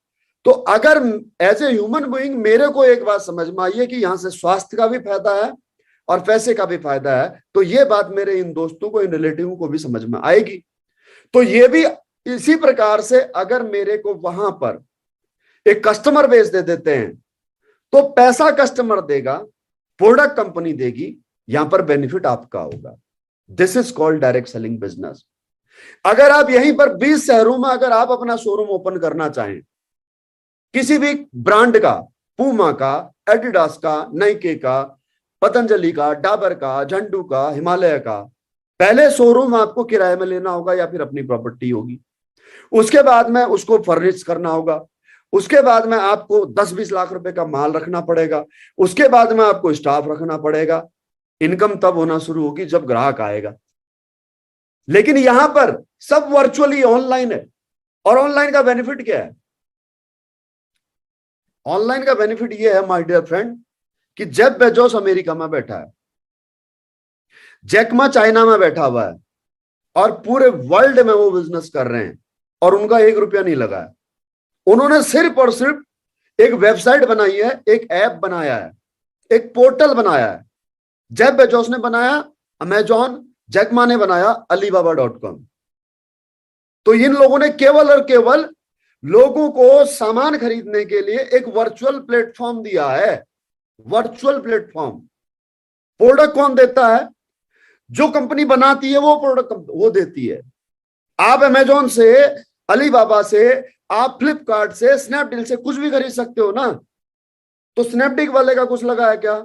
तो अगर एज ए ह्यूमन बीइंग मेरे को एक बात समझ में आई है कि यहां से स्वास्थ्य का भी फायदा है और पैसे का भी फायदा है, तो ये बात मेरे इन दोस्तों को, इन रिलेटिव को भी समझ में आएगी। तो ये भी इसी प्रकार से अगर मेरे को वहां पर एक कस्टमर बेस दे देते हैं, तो पैसा कस्टमर देगा, प्रोडक्ट कंपनी देगी, यहां पर बेनिफिट आपका होगा। This is called direct selling business. अगर आप यहीं पर 20 शहरों में अगर आप अपना शोरूम ओपन करना चाहें, किसी भी ब्रांड का, पूमा का, एडिडास का, नाइके का, पतंजलि का, डाबर का, झंडू का, हिमालय का, पहले शोरूम आपको किराए में लेना होगा या फिर अपनी प्रॉपर्टी होगी। उसके बाद में उसको फर्निश करना होगा। उसके बाद में आपको 10-20 लाख रुपए का माल रखना पड़ेगा। उसके बाद में आपको स्टाफ रखना पड़ेगा। इनकम तब होना शुरू होगी जब ग्राहक आएगा। लेकिन यहां पर सब वर्चुअली ऑनलाइन है। और ऑनलाइन का बेनिफिट क्या है? ऑनलाइन का बेनिफिट यह है माय डियर फ्रेंड कि जेफ बेजोस अमेरिका में बैठा है, जैक मा चाइना में बैठा हुआ है और पूरे वर्ल्ड में वो बिजनेस कर रहे हैं और उनका 1 रुपया नहीं लगा है। उन्होंने सिर्फ और सिर्फ एक वेबसाइट बनाई है, एक ऐप बनाया है, एक पोर्टल बनाया है। जेफ बेजोस ने बनाया अमेजॉन, जैक मा ने बनाया alibaba.com। तो इन लोगों ने केवल और केवल लोगों को सामान खरीदने के लिए एक वर्चुअल प्लेटफॉर्म दिया है। Virtual platform. प्रोडक्ट कौन देता है? जो कंपनी बनाती है वो प्रोडक्ट वो देती है। आप अमेजॉन से, अलीबाबा से, आप फ्लिपकार्ट से, स्नैपडील से कुछ भी खरीद सकते हो ना। तो स्नैपडील वाले का कुछ लगा है क्या?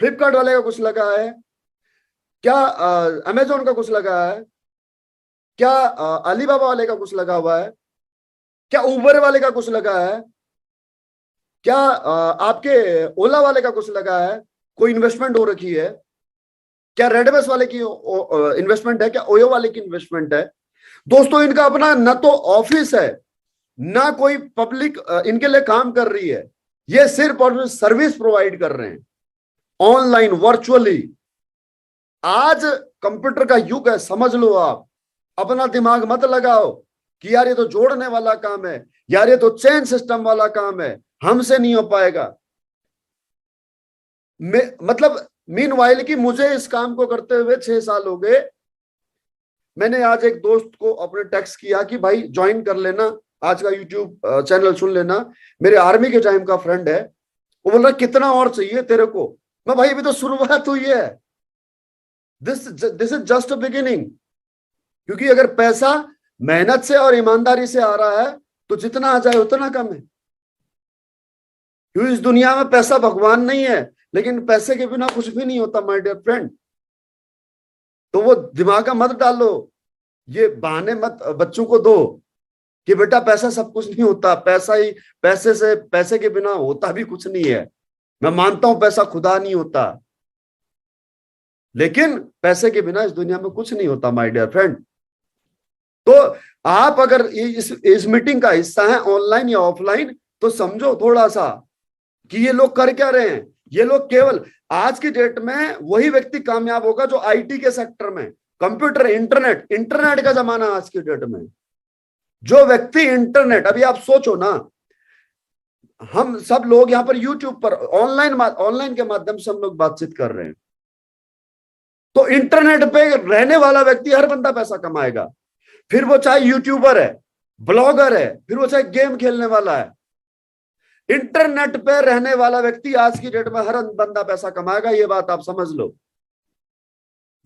फ्लिपकार्ट वाले का कुछ लगा है क्या? अमेजॉन का कुछ लगा है क्या? अलीबाबा वाले का कुछ लगा हुआ है क्या? उबर वाले का कुछ लगा है क्या? आपके ओला वाले का कुछ लगा है? कोई इन्वेस्टमेंट हो रखी है? क्या रेडबस वाले की इन्वेस्टमेंट है, क्या ओयो वाले की इन्वेस्टमेंट है? दोस्तों इनका अपना न तो ऑफिस है, ना कोई पब्लिक इनके लिए काम कर रही है, ये सिर्फ और सर्विस प्रोवाइड कर रहे हैं ऑनलाइन, वर्चुअली। आज कंप्यूटर का युग है, समझ लो आप। अपना दिमाग मत लगाओ कि यार ये तो जोड़ने वाला काम है, यार ये तो चेन सिस्टम वाला काम है, हमसे नहीं हो पाएगा। मतलब मीनवाइल कि मुझे इस काम को करते हुए 6 साल हो गए। मैंने आज एक दोस्त को अपने टेक्स्ट किया कि भाई ज्वाइन कर लेना, आज का यूट्यूब चैनल सुन लेना, मेरे आर्मी के टाइम का फ्रेंड है। वो बोल रहा कितना और चाहिए तेरे को? मैं भाई अभी तो शुरुआत हुई है, this this is just a beginning. क्योंकि अगर पैसा मेहनत से और ईमानदारी से आ रहा है तो जितना आ जाए उतना कम है। क्योंकि इस दुनिया में पैसा भगवान नहीं है, लेकिन पैसे के बिना कुछ भी नहीं होता माय डियर फ्रेंड। तो वो दिमाग का मत डालो, ये बहाने मत बच्चों को दो कि बेटा पैसा सब कुछ नहीं होता, पैसा ही, पैसे से, पैसे के बिना होता भी कुछ नहीं है। मैं मानता हूं पैसा खुदा नहीं होता, लेकिन पैसे के बिना इस दुनिया में कुछ नहीं होता माय डियर फ्रेंड। तो आप अगर इस मीटिंग का हिस्सा है ऑनलाइन या ऑफलाइन, तो समझो थोड़ा सा कि ये लोग कर क्या रहे हैं। ये लोग केवल आज की डेट में वही व्यक्ति कामयाब होगा जो आईटी के सेक्टर में, कंप्यूटर, इंटरनेट, इंटरनेट का जमाना आज की डेट में। जो व्यक्ति इंटरनेट, अभी आप सोचो ना, हम सब लोग यहाँ पर यूट्यूब पर ऑनलाइन के माध्यम से हम लोग बातचीत कर रहे हैं। तो इंटरनेट पे रहने वाला व्यक्ति, हर बंदा पैसा कमाएगा। फिर वो चाहे यूट्यूबर है, ब्लॉगर है, फिर वो चाहे गेम खेलने वाला है, इंटरनेट पे रहने वाला व्यक्ति आज की डेट में हर बंदा पैसा कमाएगा। ये बात आप समझ लो।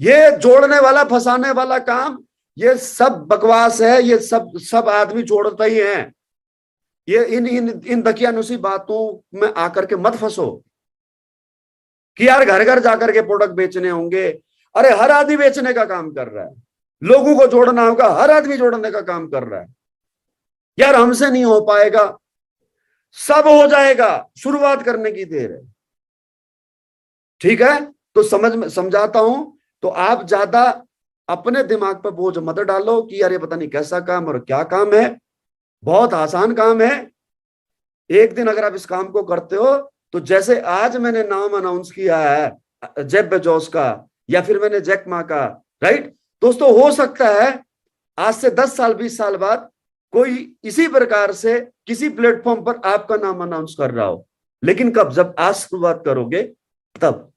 ये जोड़ने वाला, फंसाने वाला काम, ये सब बकवास है। ये सब आदमी जोड़ते ही हैं। ये इन दकियानुसी बातों में आकर के मत फंसो कि यार घर घर जाकर के प्रोडक्ट बेचने होंगे। अरे हर आदमी बेचने का काम कर रहा है, लोगों को जोड़ना होगा, हर आदमी जोड़ने का काम कर रहा है। यार हमसे नहीं हो पाएगा, सब हो जाएगा, शुरुआत करने की देर है। ठीक है, तो समझाता हूं। तो आप ज्यादा अपने दिमाग पर बोझ मत डालो कि यार ये पता नहीं कैसा काम और क्या काम है। बहुत आसान काम है। एक दिन अगर आप इस काम को करते हो, तो जैसे आज मैंने नाम अनाउंस किया है जेफ बेजोस का, या फिर मैंने जैक मा का, राइट दोस्तों, हो सकता है आज से 10 साल 20 साल बाद कोई इसी प्रकार से किसी प्लेटफॉर्म पर आपका नाम अनाउंस कर रहा हो। लेकिन कब? जब आज शुरुआत करोगे तब।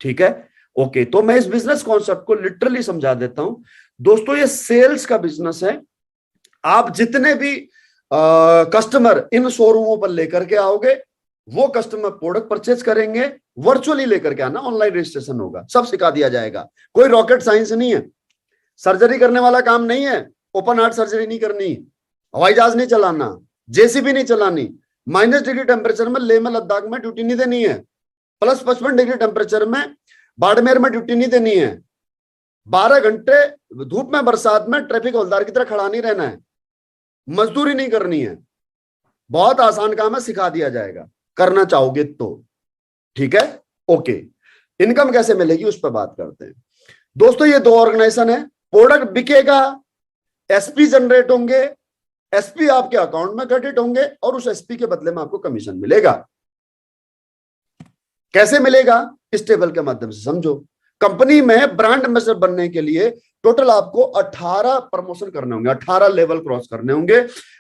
ठीक है, ओके। तो मैं इस बिजनेस कॉन्सेप्ट को लिटरली समझा देता हूं दोस्तों। ये सेल्स का बिजनेस है। आप जितने भी कस्टमर इन शोरूमों पर लेकर के आओगे, वो कस्टमर प्रोडक्ट परचेज करेंगे। वर्चुअली लेकर के आना, ऑनलाइन रजिस्ट्रेशन होगा, सब सिखा दिया जाएगा। कोई रॉकेट साइंस नहीं है, सर्जरी करने वाला काम नहीं है, ओपन हार्ट सर्जरी नहीं करनी, हवाई जहाज नहीं चलाना, जेसीबी नहीं चलानी, -डिग्री टेम्परेचर में लेह में लद्दाख में ड्यूटी नहीं देनी है, +55 डिग्री टेम्परेचर में बाड़मेर में ड्यूटी नहीं देनी है, 12 घंटे धूप में बरसात में ट्रैफिक हवलदार की तरह खड़ा नहीं रहना है, मजदूरी नहीं करनी है। बहुत आसान काम है, सिखा दिया जाएगा, करना चाहोगे तो। ठीक है, ओके। इनकम कैसे मिलेगी उस पर बात करते हैं दोस्तों। ये 2 ऑर्गेनाइजेशन है, प्रोडक्ट बिकेगा, एसपी जनरेट होंगे, एसपी आपके अकाउंट में क्रेडिट होंगे और उस एसपी के बदले में आपको कमीशन मिलेगा। कैसे मिलेगा? इस टेबल के माध्यम से समझो। कंपनी में ब्रांड एम्बेसडर बनने के लिए टोटल आपको 18 प्रमोशन करने होंगे, 18 लेवल क्रॉस करने होंगे।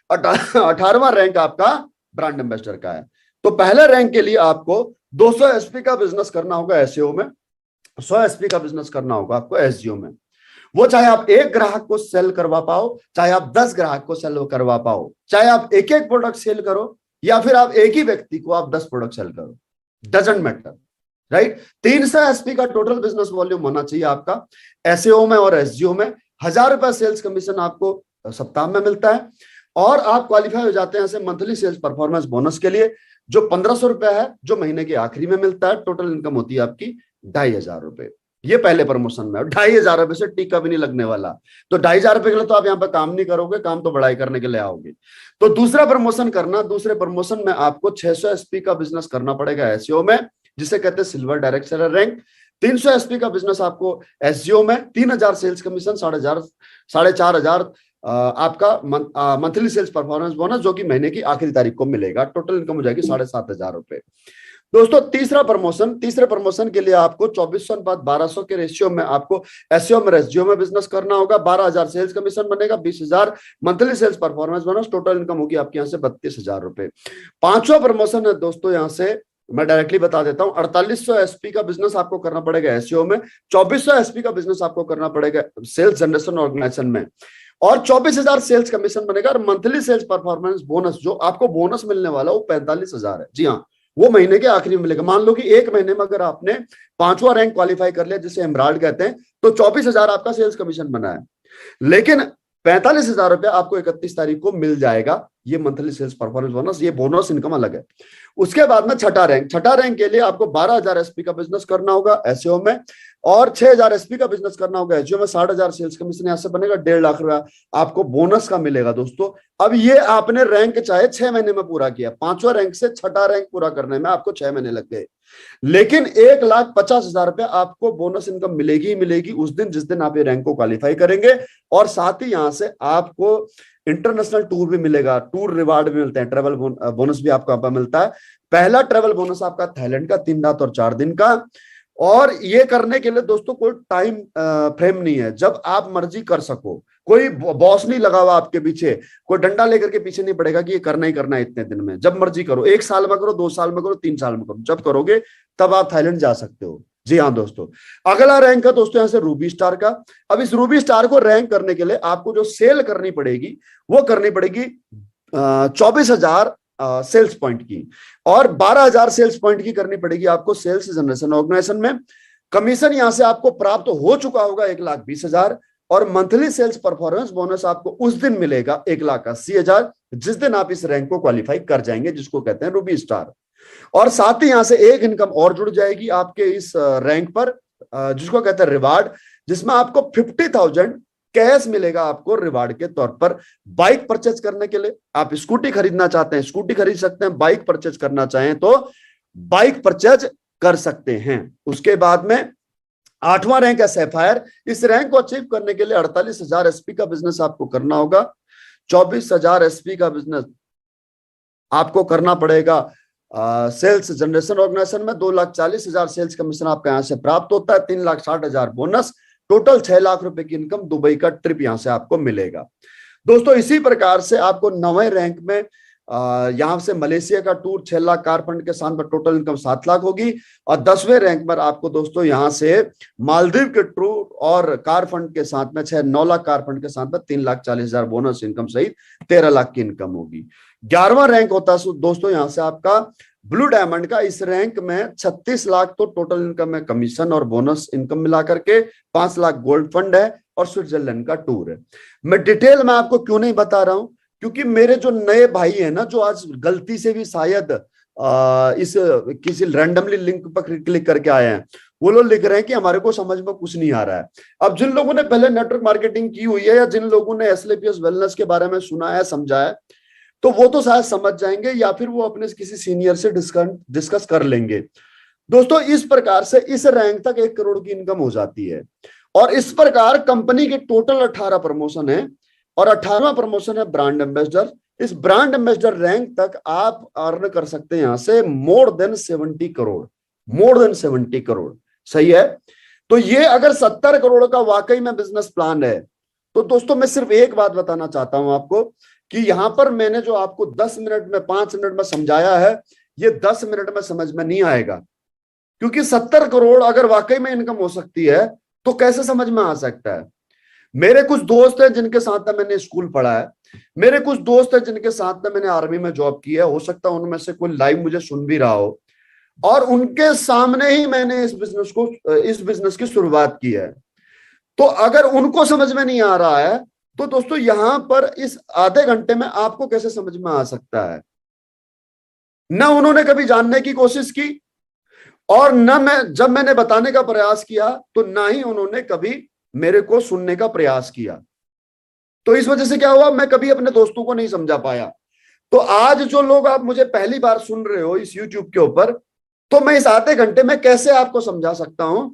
18वां रैंक आपका ब्रांड एम्बेसडर का है। तो पहले रैंक के लिए आपको 200 एसपी का बिजनेस करना होगा एसईओ में, 100 एसपी का बिजनेस करना होगा आपको एसजीओ में। वो चाहे आप एक ग्राहक को सेल करवा पाओ, चाहे आप 10 ग्राहक को सेल करवा पाओ, चाहे आप एक एक प्रोडक्ट सेल करो, या फिर आप एक ही व्यक्ति को आप 10 प्रोडक्ट सेल करो, डजंट मैटर, राइट। 300 एसपी का टोटल बिजनेस वॉल्यूम होना चाहिए आपका एसईओ में और एसजीओ में। 1000 रुपए सेल्स कमीशन आपको सप्ताह में मिलता है, और आप क्वालिफाई हो जाते हैं ऐसे मंथली सेल्स परफॉर्मेंस बोनस के लिए, जो 1500 रुपए है, जो महीने के आखिरी में मिलता है। टोटल इनकम होती है आपकी 2500 रुपए। ये पहले प्रमोशन में 2500 रुपए से टीका भी नहीं लगने वाला। तो 2500 रुपए के लिए तो आप यहाँ पे काम नहीं करोगे, काम तो बढ़ाई करने के लिए आओगे। तो दूसरा प्रमोशन करना, दूसरे प्रमोशन में आपको 600 एसपी का बिजनेस करना पड़ेगा एसईओ में, जिसे कहते हैं silver direct seller rank. 300 SP का बिजनेस आपको एसजीओ में 3,000 सेल्स कमीशन, 4,500 आपका मंथली सेल्स परफॉर्मेंस बोनस, जो कि महीने की आखिरी तारीख को मिलेगा। टोटल इनकम हो जाएगी 7,500 रुपए। दोस्तों तीसरे प्रमोशन के लिए आपको 2400/1200 के रेशियो में आपको एसईओ में एसजीओ में बिजनेस करना होगा। 12,000 सेल्स कमीशन बनेगा, 20,000 monthly sales performance bonus, total income होगी आपके यहाँ से 32,000 रुपए। पांचवा प्रमोशन है दोस्तों, यहाँ से मैं डायरेक्टली बता देता हूं, 4800 एसपी का बिजनेस आपको करना पड़ेगा एसईओ में, 2400 एसपी का बिजनेस आपको करना पड़ेगा सेल्स जनरेशन ऑर्गेनाइजेशन में, और 24,000 सेल्स कमीशन बनेगा। और मंथली सेल्स परफॉर्मेंस बोनस जो आपको बोनस मिलने वाला वो 45,000 है। जी हाँ, वो महीने के आखिरी में मिलेगा। मान लो कि एक महीने में अगर आपने 5वां रैंक क्वालिफाई कर लिया, जिसे एमराल्ड कहते हैं, तो 24,000 आपका सेल्स कमीशन बना है, लेकिन 45,000 रुपया आपको 31 तारीख को मिल जाएगा। ये मंथली सेल्स परफॉर्मेंस बोनस, ये बोनस इनकम अलग है। उसके बाद में छठा रैंक के लिए आपको 12,000 एसपी का बिजनेस करना होगा एसईओ में, और 6,000 एसपी का बिजनेस करना होगा एसईओ में। 60,000 सेल्स कमीशन यहां से बनेगा, 1.5 लाख रुपया आपको बोनस का मिलेगा दोस्तों। अब ये आपने रैंक चाहे 6 महीने में पूरा किया, 5वां रैंक से छठा रैंक पूरा करने में आपको 6 महीने लग गए, लेकिन 1,50,000 रुपया आपको बोनस इनकम मिलेगी ही मिलेगी उस दिन जिस दिन आप ये रैंक को क्वालिफाई करेंगे। और साथ ही यहां से आपको इंटरनेशनल टूर भी मिलेगा, टूर रिवार्ड भी मिलते हैं, ट्रेवल बोनस भी आपको यहाँ मिलता है। पहला ट्रेवल बोनस आपका थाईलैंड का 3 रात और 4 दिन का। और ये करने के लिए दोस्तों कोई टाइम फ्रेम नहीं है, जब आप मर्जी कर सको, कोई बॉस नहीं लगा हुआ आपके पीछे, कोई डंडा लेकर के पीछे नहीं पड़ेगा कि ये करना ही करना है इतने दिन में। जब मर्जी करो, 1 साल में करो, 2 साल में करो, 3 साल में करो, जब करोगे तब आप थाईलैंड जा सकते हो। जी हाँ दोस्तों, अगला रैंक है दोस्तों यहाँ से रूबी स्टार का। अब इस रूबी स्टार को रैंक करने के लिए आपको जो सेल करनी पड़ेगी वो करनी पड़ेगी 24,000 सेल्स पॉइंट की, और 12,000 सेल्स पॉइंट की करनी पड़ेगी आपको सेल्स जनरेशन ऑर्गेनाइजेशन में। कमीशन यहां से आपको प्राप्त हो चुका होगा 1,20,000, और मंथली सेल्स परफॉर्मेंस बोनस आपको उस दिन मिलेगा 1,80,000, जिस दिन आप इस रैंक को क्वालिफाई कर जाएंगे, जिसको कहते हैं रूबी स्टार। और साथ ही यहां से एक इनकम और जुड़ जाएगी आपके इस रैंक पर, जिसको कहते हैं रिवार्ड, जिसमें आपको 50,000 कैश मिलेगा आपको रिवार्ड के तौर पर। बाइक परचेज करने के लिए, आप स्कूटी खरीदना चाहते हैं स्कूटी खरीद सकते हैं, बाइक परचेज करना चाहें तो बाइक परचेज कर सकते हैं। उसके बाद में 8वां रैंक है सैफायर। इस रैंक को अचीव करने के लिए 48,000 एसपी का बिजनेस आपको करना होगा, 24,000 एसपी का बिजनेस आपको करना पड़ेगा सेल्स जनरेशन ऑर्गेनाइजेशन में। 2,40,000 सेल्स कमीशन आपका यहां से प्राप्त होता है, 3,60,000 बोनस, टोटल 6 लाख रुपए की इनकम, दुबई का ट्रिप यहां से आपको मिलेगा। दोस्तों इसी प्रकार से आपको 9वें रैंक में यहां से मलेशिया का टूर 6 लाख कार फंड के साथ में टोटल इनकम 7 लाख होगी। और 10वें रैंक पर आपको दोस्तों यहां से मालदीव के टूर और कार फंड के साथ में 9 लाख कार फंड के साथ में 3,40,000 बोनस इनकम सहित 13 लाख की इनकम होगी। 11वां रैंक होता है दोस्तों यहां से आपका ब्लू डायमंड का। इस रैंक में 36 लाख तो टोटल इनकम है, कमीशन और बोनस इनकम मिलाकर के 5 लाख गोल्ड फंड है, और स्विट्जरलैंड का टूर है। मैं डिटेल में आपको क्यों नहीं बता रहा हूं, क्योंकि मेरे जो नए भाई हैं ना, जो आज गलती से भी शायद इस किसी रैंडमली लिंक पर क्लिक करके आए हैं, वो लोग लिख रहे हैं कि हमारे को समझ में कुछ नहीं आ रहा है। अब जिन लोगों ने पहले नेटवर्क मार्केटिंग की हुई है, या जिन लोगों ने एसएलपीएस वेलनेस के बारे में सुना है समझा है, तो वो तो शायद समझ जाएंगे, या फिर वो अपने किसी सीनियर से डिस्कस कर लेंगे। दोस्तों इस प्रकार से इस रैंक तक 1 करोड़ की इनकम हो जाती है। और इस प्रकार कंपनी के टोटल 18 प्रमोशन है, और 18वां प्रमोशन है ब्रांड एम्बेसडर। इस ब्रांड एम्बेसडर रैंक तक आप अर्न कर सकते हैं यहां से more than 70 crore, more than 70 crore. सही है। तो ये अगर 70 करोड़ का वाकई में बिजनेस प्लान है, तो दोस्तों मैं सिर्फ एक बात बताना चाहता हूं आपको, कि यहां पर मैंने जो आपको 10 मिनट में 5 मिनट में समझाया है, ये 10 मिनट में समझ में नहीं आएगा। क्योंकि 70 करोड़ अगर वाकई में इनकम हो सकती है, तो कैसे समझ में आ सकता है। मेरे कुछ दोस्त हैं जिनके साथ में मैंने स्कूल पढ़ा है, मेरे कुछ दोस्त हैं जिनके साथ में मैंने आर्मी में जॉब की है, हो सकता है उनमें से कोई लाइव मुझे सुन भी रहा हो, और उनके सामने ही मैंने इस बिजनेस की शुरुआत की है। तो अगर उनको समझ में नहीं आ रहा है, तो दोस्तों यहां पर इस आधे घंटे में आपको कैसे समझ में आ सकता है। न उन्होंने कभी जानने की कोशिश की, और न जब मैंने बताने का प्रयास किया, तो ना ही उन्होंने कभी मेरे को सुनने का प्रयास किया। तो इस वजह से क्या हुआ, मैं कभी अपने दोस्तों को नहीं समझा पाया। तो आज जो लोग आप मुझे पहली बार सुन रहे हो इस YouTube के ऊपर, तो मैं इस आधे घंटे में कैसे आपको समझा सकता हूं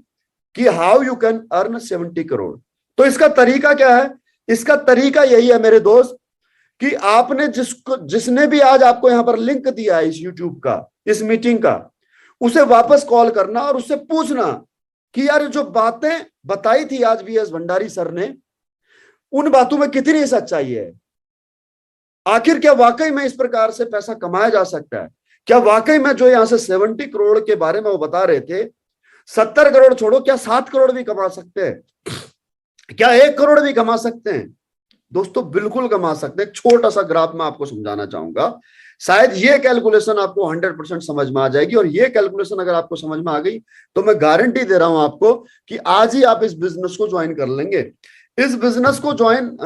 कि how you can earn 70 crore. तो इसका तरीका क्या है? इसका तरीका यही है मेरे दोस्त कि आपने जिसने भी आज आपको यहां पर लिंक दिया है इस यूट्यूब का, इस मीटिंग का, उसे वापस कॉल करना और उससे पूछना कि यार जो बातें बताई थी आज वीएस भंडारी सर ने, उन बातों में कितनी सच्चाई है। आखिर क्या वाकई में इस प्रकार से पैसा कमाया जा सकता है? क्या वाकई में जो यहां से 70 करोड़ के बारे में वो बता रहे थे, 70 करोड़ छोड़ो, क्या 7 करोड़ भी कमा सकते हैं? क्या 1 करोड़ भी कमा सकते हैं? दोस्तों बिल्कुल कमा सकते हैं। छोटा सा ग्राफ मैं आपको समझाना चाहूंगा, शायद ये कैलकुलेशन आपको 100% समझ में आ जाएगी। और ये कैलकुलेशन अगर आपको समझ में आ गई तो मैं गारंटी दे रहा हूं आपको कि आज ही आप इस बिजनेस को ज्वाइन कर लेंगे। इस बिजनेस को ज्वाइन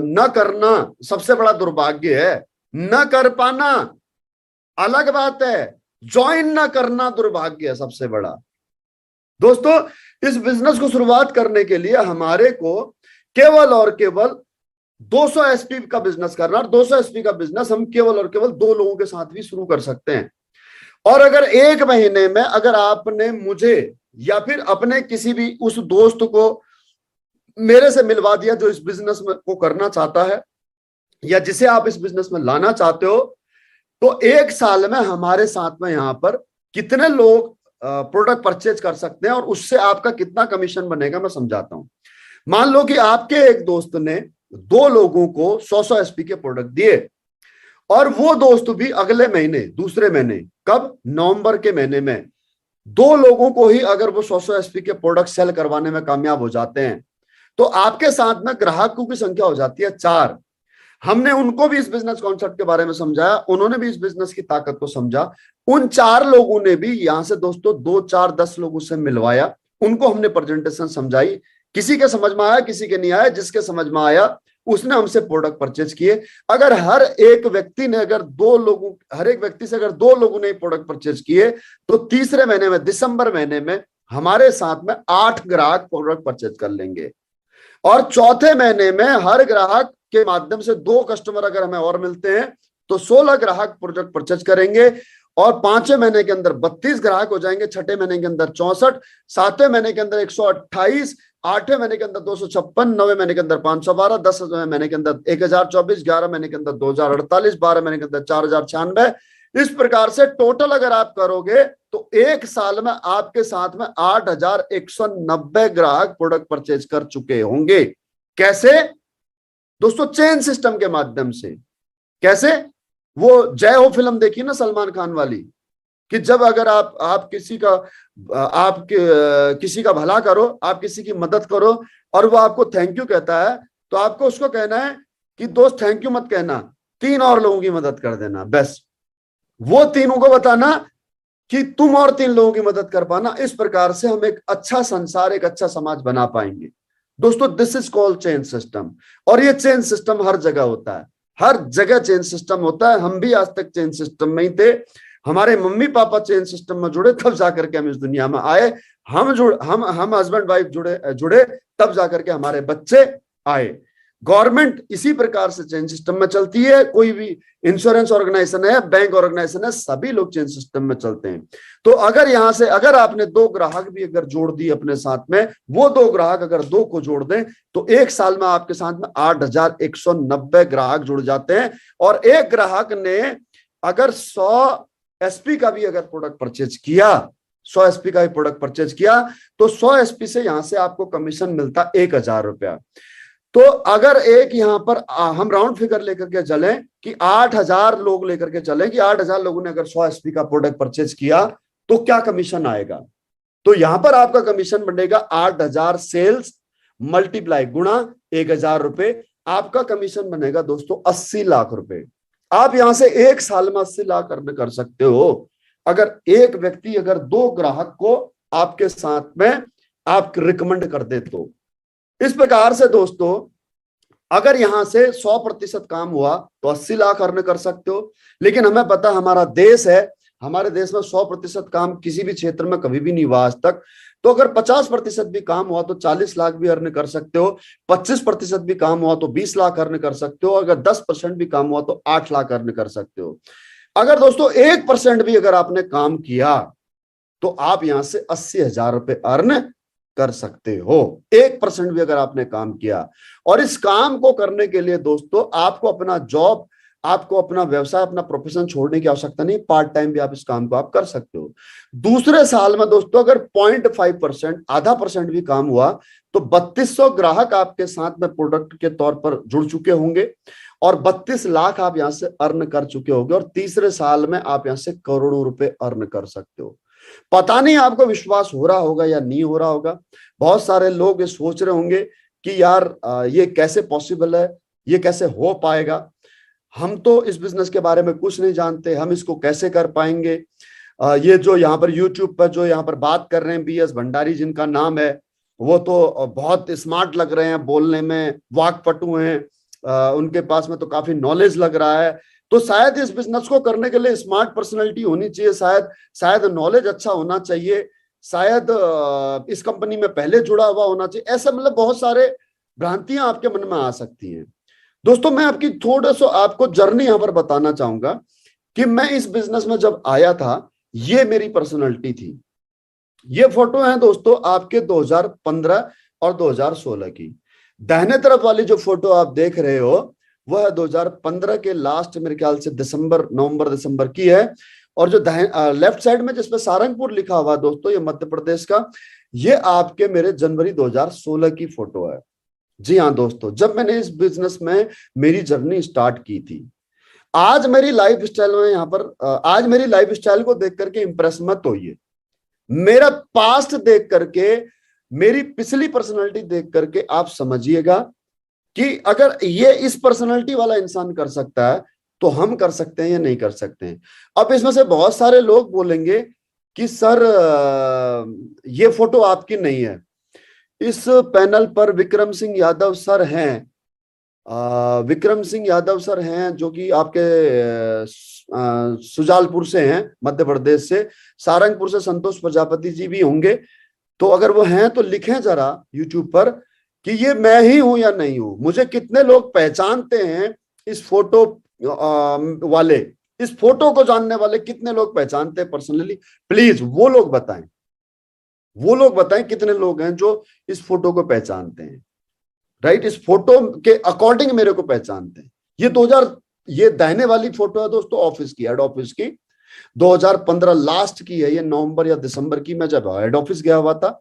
न करना सबसे बड़ा दुर्भाग्य है, न कर पाना अलग बात है, ज्वाइन न करना दुर्भाग्य है सबसे बड़ा। दोस्तों इस बिजनेस को शुरुआत करने के लिए हमारे को केवल और केवल 200 एसपी का बिजनेस करना, और 200 एसपी का बिजनेस हम केवल और केवल 2 लोगों के साथ भी शुरू कर सकते हैं। और अगर 1 महीने में अगर आपने मुझे या फिर अपने किसी भी उस दोस्त को मेरे से मिलवा दिया जो इस बिजनेस में को करना चाहता है या जिसे आप इस बिजनेस में लाना चाहते हो, तो 1 साल में हमारे साथ में यहां पर कितने लोग प्रोडक्ट परचेज कर सकते हैं और उससे आपका कितना कमीशन बनेगा मैं समझाता हूं। मान लो कि आपके एक दोस्त ने 2 लोगों को 100 एसपी के प्रोडक्ट दिए और वो दोस्त भी अगले महीने, दूसरे महीने, कब? नवंबर के महीने में 2 लोगों को ही अगर वो 100 एसपी के प्रोडक्ट सेल करवाने में कामयाब हो जाते हैं, तो आपके साथ में ग्राहकों की संख्या हो जाती है 4। हमने उनको भी इस बिजनेस कॉन्सेप्ट के बारे में समझाया, उन्होंने भी इस बिजनेस की ताकत को समझा। उन 4 लोगों ने भी यहां से दोस्तों 2, 4, 10 लोगों से मिलवाया, उनको हमने प्रेजेंटेशन समझाई। किसी के समझ में आया, किसी के नहीं आया, जिसके समझ में आया उसने हमसे प्रोडक्ट परचेज किए। अगर हर एक व्यक्ति से अगर 2 लोगों ने प्रोडक्ट परचेज किए, तो तीसरे महीने में, दिसंबर महीने में हमारे साथ में 8 ग्राहक प्रोडक्ट परचेज कर लेंगे। और चौथे महीने में हर ग्राहक के माध्यम से 2 कस्टमर अगर हमें और मिलते हैं तो 16 ग्राहक प्रोडक्ट परचेज करेंगे। और 5वें महीने के अंदर 32 ग्राहक हो जाएंगे, 6ठे महीने के अंदर 64, 7वें महीने के अंदर 128, 8वें महीने के अंदर 256, 9वें महीने के अंदर 512, 10वें महीने के अंदर 1024, 11 महीने के अंदर 2048, 12 महीने के अंदर 4096। इस प्रकार से टोटल अगर आप करोगे तो 1 साल में आपके साथ में 8190 ग्राहक प्रोडक्ट परचेज कर चुके होंगे। कैसे? दोस्तों चेन सिस्टम के माध्यम से। कैसे? वो जय हो फिल्म देखी ना सलमान खान वाली, कि जब अगर आप किसी का भला करो, आप किसी की मदद करो और वो आपको थैंक यू कहता है, तो आपको उसको कहना है कि दोस्त थैंक यू मत कहना, 3 और लोगों की मदद कर देना। बस वो तीनों को बताना कि तुम और 3 लोगों की मदद कर पाना। इस प्रकार से हम एक अच्छा संसार, एक अच्छा समाज बना पाएंगे। दोस्तों this is called chain system. और ये चेन सिस्टम हर जगह होता है, हर जगह चेन सिस्टम होता है। हम भी आज तक चेन सिस्टम में ही थे, हमारे मम्मी पापा चेन सिस्टम में जुड़े तब जाकर के हम इस दुनिया में आए। हम हस्बैंड वाइफ जुड़े तब जाकर के हमारे बच्चे आए। गवर्नमेंट इसी प्रकार से चेन सिस्टम में चलती है। कोई भी इंश्योरेंस ऑर्गेनाइजेशन है, बैंक ऑर्गेनाइजेशन है, सभी लोग चेन सिस्टम में चलते हैं। तो अगर यहां से अगर आपने 2 ग्राहक भी अगर जोड़ दिए अपने साथ में, वो 2 ग्राहक अगर 2 को जोड़ दें, तो 1 साल में आपके साथ में 8190 ग्राहक जुड़ जाते हैं। और एक ग्राहक ने अगर 100 एसपी का भी अगर प्रोडक्ट परचेज किया, 100 एसपी का भी प्रोडक्ट परचेज किया, तो 100 एसपी से यहां से आपको कमीशन मिलता 1000 रुपया। तो अगर एक यहां पर हम राउंड फिगर लेकर के चलें कि 8000 लोग लेकर के चलें कि 8000 लोगों ने अगर 100 एसपी का प्रोडक्ट परचेज किया, तो क्या कमीशन आएगा? तो यहां पर आपका कमीशन बनेगा 8000 सेल्स मल्टीप्लाई गुणा 1000 रुपए, आपका कमीशन बनेगा दोस्तों 80 लाख रुपए। आप यहां से 1 साल में 80 लाख अर्न कर सकते हो, अगर एक व्यक्ति अगर 2 ग्राहक को आपके साथ में आप रिकमेंड कर दे तो। इस प्रकार से दोस्तों अगर यहां से 100% काम हुआ तो 80 लाख अर्न कर सकते हो। लेकिन हमें पता हमारा देश है, हमारे देश में 100% काम किसी भी क्षेत्र में कभी भी नहीं हुआ आज तक। तो अगर 50% भी काम हुआ तो 40 लाख भी अर्न कर सकते हो, 25% भी काम हुआ तो 20 लाख अर्न कर सकते हो, अगर 10% भी काम हुआ तो 8 लाख अर्न कर सकते हो। अगर दोस्तों 1% भी अगर आपने काम किया तो आप यहां से 80,000 रुपए अर्न कर सकते हो। 1% भी अगर आपने काम किया, और इस काम को करने के लिए दोस्तों आपको अपना जॉब, आपको अपना व्यवसाय, अपना प्रोफेशन छोड़ने की आवश्यकता नहीं। पार्ट टाइम भी आप इस काम को आप कर सकते हो। दूसरे साल में दोस्तों अगर 0.5%, आधा परसेंट भी काम हुआ तो 3200 ग्राहक आपके साथ में प्रोडक्ट के तौर पर जुड़ चुके होंगे और 32 लाख आप यहां से अर्न कर चुके होंगे, और तीसरे साल में आप यहां से करोड़ों रुपए अर्न कर सकते हो। पता नहीं आपको विश्वास हो रहा होगा या नहीं हो रहा होगा। बहुत सारे लोग ये सोच रहे होंगे कि यार ये कैसे पॉसिबल है, ये कैसे हो पाएगा, हम तो इस बिजनेस के बारे में कुछ नहीं जानते, हम इसको कैसे कर पाएंगे। ये जो यहाँ पर यूट्यूब पर जो यहाँ पर बात कर रहे हैं BS भंडारी जिनका नाम है, वो तो बहुत स्मार्ट लग रहे हैं, बोलने में वाकपटु हैं, उनके पास में तो काफी नॉलेज लग रहा है। तो शायद इस बिजनेस को करने के लिए स्मार्ट पर्सनैलिटी होनी चाहिए, शायद नॉलेज अच्छा होना चाहिए, शायद इस कंपनी में पहले जुड़ा हुआ होना चाहिए। ऐसा मतलब बहुत सारे भ्रांतियां आपके मन में आ सकती हैं। दोस्तों मैं आपकी थोड़ा सा आपको जर्नी यहां पर बताना चाहूंगा कि मैं इस बिजनेस में जब आया था, ये मेरी पर्सनैलिटी थी। ये फोटो है दोस्तों आपके 2015 और 2016 की। दाहिने तरफ वाली जो फोटो आप देख रहे हो वह 2015 के लास्ट, मेरे ख्याल से नवंबर दिसंबर की है। और जो लेफ्ट साइड में जिसपे सारंगपुर लिखा हुआ दोस्तों, ये मध्य प्रदेश का, ये आपके मेरे जनवरी 2016 की फोटो है। जी हाँ दोस्तों, जब मैंने इस बिजनेस में मेरी जर्नी स्टार्ट की थी। आज मेरी लाइफ स्टाइल में यहाँ पर आज मेरी लाइफ स्टाइल को देख करके इंप्रेस मत होइए। मेरा पास्ट देख करके, मेरी पिछली पर्सनालिटी देख करके आप समझिएगा कि अगर ये इस पर्सनालिटी वाला इंसान कर सकता है तो हम कर सकते हैं या नहीं कर सकते हैं। अब इसमें से बहुत सारे लोग बोलेंगे कि सर ये फोटो आपकी नहीं है। इस पैनल पर विक्रम सिंह यादव सर हैं, विक्रम सिंह यादव सर हैं जो कि आपके सुजालपुर से हैं, मध्य प्रदेश से। सारंगपुर से संतोष प्रजापति जी भी होंगे। तो अगर वो हैं तो लिखें जरा यूट्यूब पर कि ये मैं ही हूं या नहीं हूं। मुझे कितने लोग पहचानते हैं इस फोटो वाले, इस फोटो को जानने वाले कितने लोग पहचानते हैं पर्सनली, प्लीज वो लोग बताएं। वो लोग बताएं कितने लोग हैं जो इस फोटो को पहचानते हैं, राइट, इस फोटो के अकॉर्डिंग मेरे को पहचानते हैं। ये दाहिने वाली फोटो है दोस्तों ऑफिस की, हेड ऑफिस की, 2015 लास्ट की है। ये नवंबर या दिसंबर की, मैं जब हेड ऑफिस गया हुआ था।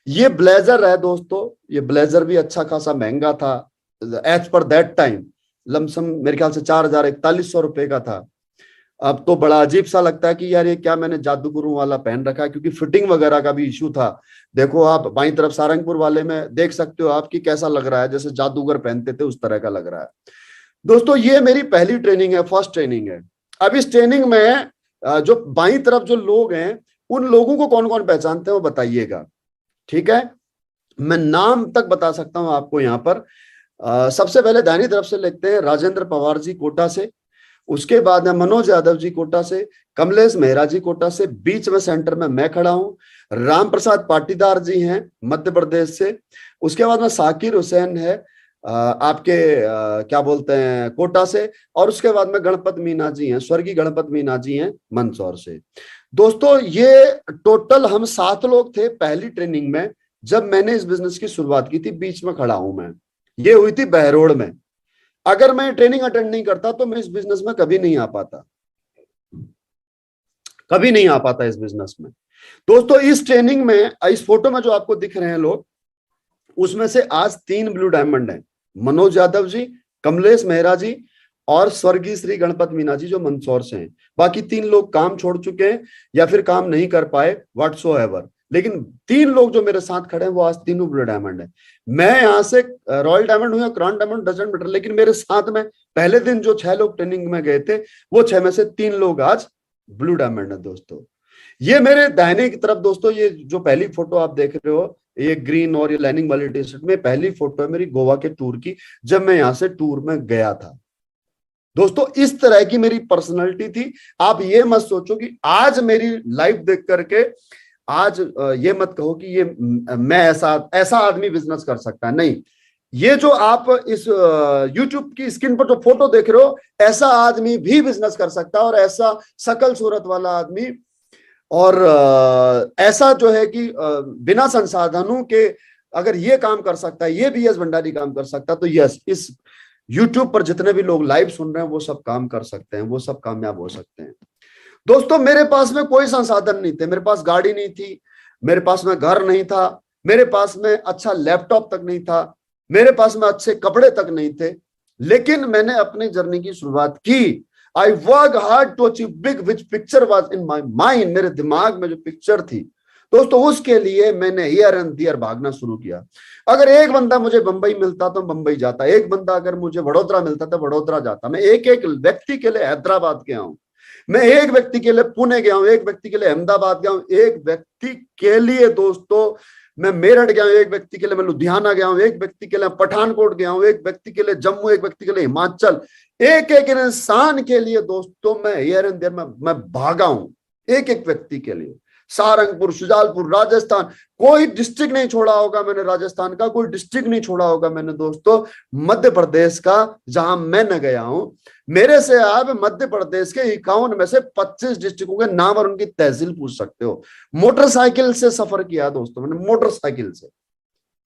ये ब्लेजर है दोस्तों, ये ब्लेजर भी अच्छा खासा महंगा था as per that time, lump sum मेरे ख्याल से 4,4100 रुपए का था। अब तो बड़ा अजीब सा लगता है कि यार ये क्या मैंने जादूगरू वाला पहन रखा है, क्योंकि फिटिंग वगैरह का भी इशू था। देखो आप बाईं तरफ सारंगपुर वाले में देख सकते हो आपकी कैसा लग रहा है, जैसे जादूगर पहनते थे उस तरह का लग रहा है। दोस्तों ये मेरी पहली ट्रेनिंग है, फर्स्ट ट्रेनिंग है। अब इस ट्रेनिंग में जो बाईं तरफ जो लोग हैं, उन लोगों को कौन कौन पहचानते हैं वो बताइएगा, ठीक है। मैं नाम तक बता सकता हूं आपको यहाँ पर। सबसे पहले दाहिनी तरफ से लिखते हैं राजेंद्र पवार जी कोटा से, उसके बाद है मनोज यादव जी कोटा से, कमलेश मेहरा जी कोटा से, बीच में सेंटर में मैं खड़ा हूं, राम प्रसाद पाटीदार जी हैं मध्य प्रदेश से, उसके बाद में साकिर हुसैन है आपके क्या बोलते हैं कोटा से, और उसके बाद में गणपत मीना जी हैं, स्वर्गीय गणपत मीना जी हैं मंदसौर से। दोस्तों ये टोटल हम 7 लोग थे पहली ट्रेनिंग में जब मैंने इस बिजनेस की शुरुआत की थी। बीच में खड़ा हूं मैं, ये हुई थी बहरोड में। अगर मैं ट्रेनिंग अटेंड नहीं करता तो मैं इस बिजनेस में कभी नहीं आ पाता, कभी नहीं आ पाता इस बिजनेस में। दोस्तों इस ट्रेनिंग में, इस फोटो में जो आपको दिख रहे हैं लोग, उसमें से आज 3 ब्लू डायमंड हैं, मनोज यादव जी, कमलेश मेहरा जी और स्वर्गीय श्री गणपत मीना जी जो मंदसौर से हैं। बाकी 3 लोग काम छोड़ चुके हैं या फिर काम नहीं कर पाए व्हाटसोएवर, लेकिन 3 लोग जो मेरे साथ खड़े हैं वो आज तीनों ब्लू डायमंड है। मैं यहाँ से रॉयल डायमंड हूँ या क्राउन डायमंड डजंट मैटर, लेकिन मेरे साथ में पहले दिन जो 6 लोग ट्रेनिंग में गए थे वो 6 में से 3 लोग आज ब्लू डायमंड है। दोस्तों ये मेरे दाहिने की तरफ दोस्तों, ये जो पहली फोटो आप देख रहे हो, ये ग्रीन और ये लाइनिंग वाली टी शर्ट में पहली फोटो है मेरी गोवा के टूर की, जब मैं यहाँ से टूर में गया था। दोस्तों इस तरह की मेरी पर्सनैलिटी थी। आप ये मत सोचो कि आज मेरी लाइफ देख करके आज ये मत कहो कि ये मैं ऐसा आदमी बिजनेस कर सकता है, नहीं। ये जो आप इस YouTube की स्क्रीन पर जो फोटो देख रहे हो, ऐसा आदमी भी बिजनेस कर सकता है, और ऐसा शकल सूरत वाला आदमी और ऐसा जो है कि बिना संसाधनों के अगर ये काम कर सकता है, ये BS भंडारी काम कर सकता है, तो यस, इस YouTube पर जितने भी लोग लाइव सुन रहे हैं वो सब काम कर सकते हैं, वो सब कामयाब हो सकते हैं। दोस्तों मेरे पास में कोई संसाधन नहीं थे, मेरे पास गाड़ी नहीं थी, मेरे पास में घर नहीं था, मेरे पास में अच्छा लैपटॉप तक नहीं था, मेरे पास में अच्छे कपड़े तक नहीं थे, लेकिन मैंने अपनी जर्नी की शुरुआत की। I work hard to achieve big which picture was in my mind, मेरे दिमाग में जो पिक्चर थी दोस्तों, उसके लिए मैंने हियर एंड देयर भागना शुरू किया। अगर एक बंदा मुझे बंबई मिलता तो बंबई जाता, एक बंदा अगर मुझे वडोदरा मिलता तो वडोदरा जाता। मैं एक एक व्यक्ति के लिए हैदराबाद गया हूं, मैं एक व्यक्ति के लिए पुणे गया हूं, एक व्यक्ति के लिए अहमदाबाद गया हूं, एक व्यक्ति के लिए दोस्तों मैं मेरठ गया हूं, एक व्यक्ति के लिए मैं लुधियाना गया हूं, एक व्यक्ति के लिए पठानकोट गया हूं, एक व्यक्ति के लिए जम्मू, एक व्यक्ति के लिए हिमाचल, एक एक इंसान के लिए दोस्तों मैं हियर एंड देयर मैं भागा हूं, एक एक व्यक्ति के लिए। सारंगपुर, शुजालपुर, राजस्थान, कोई डिस्ट्रिक्ट नहीं छोड़ा होगा मैंने, राजस्थान का कोई डिस्ट्रिक्ट नहीं छोड़ा होगा मैंने दोस्तों, मध्य प्रदेश का जहां मैं न गया हूं, मेरे से आप मध्य प्रदेश के 51 में से 25 डिस्ट्रिक्टों के नाम और उनकी तहसील पूछ सकते हो। मोटरसाइकिल से सफर किया दोस्तों मैंने, मोटरसाइकिल से,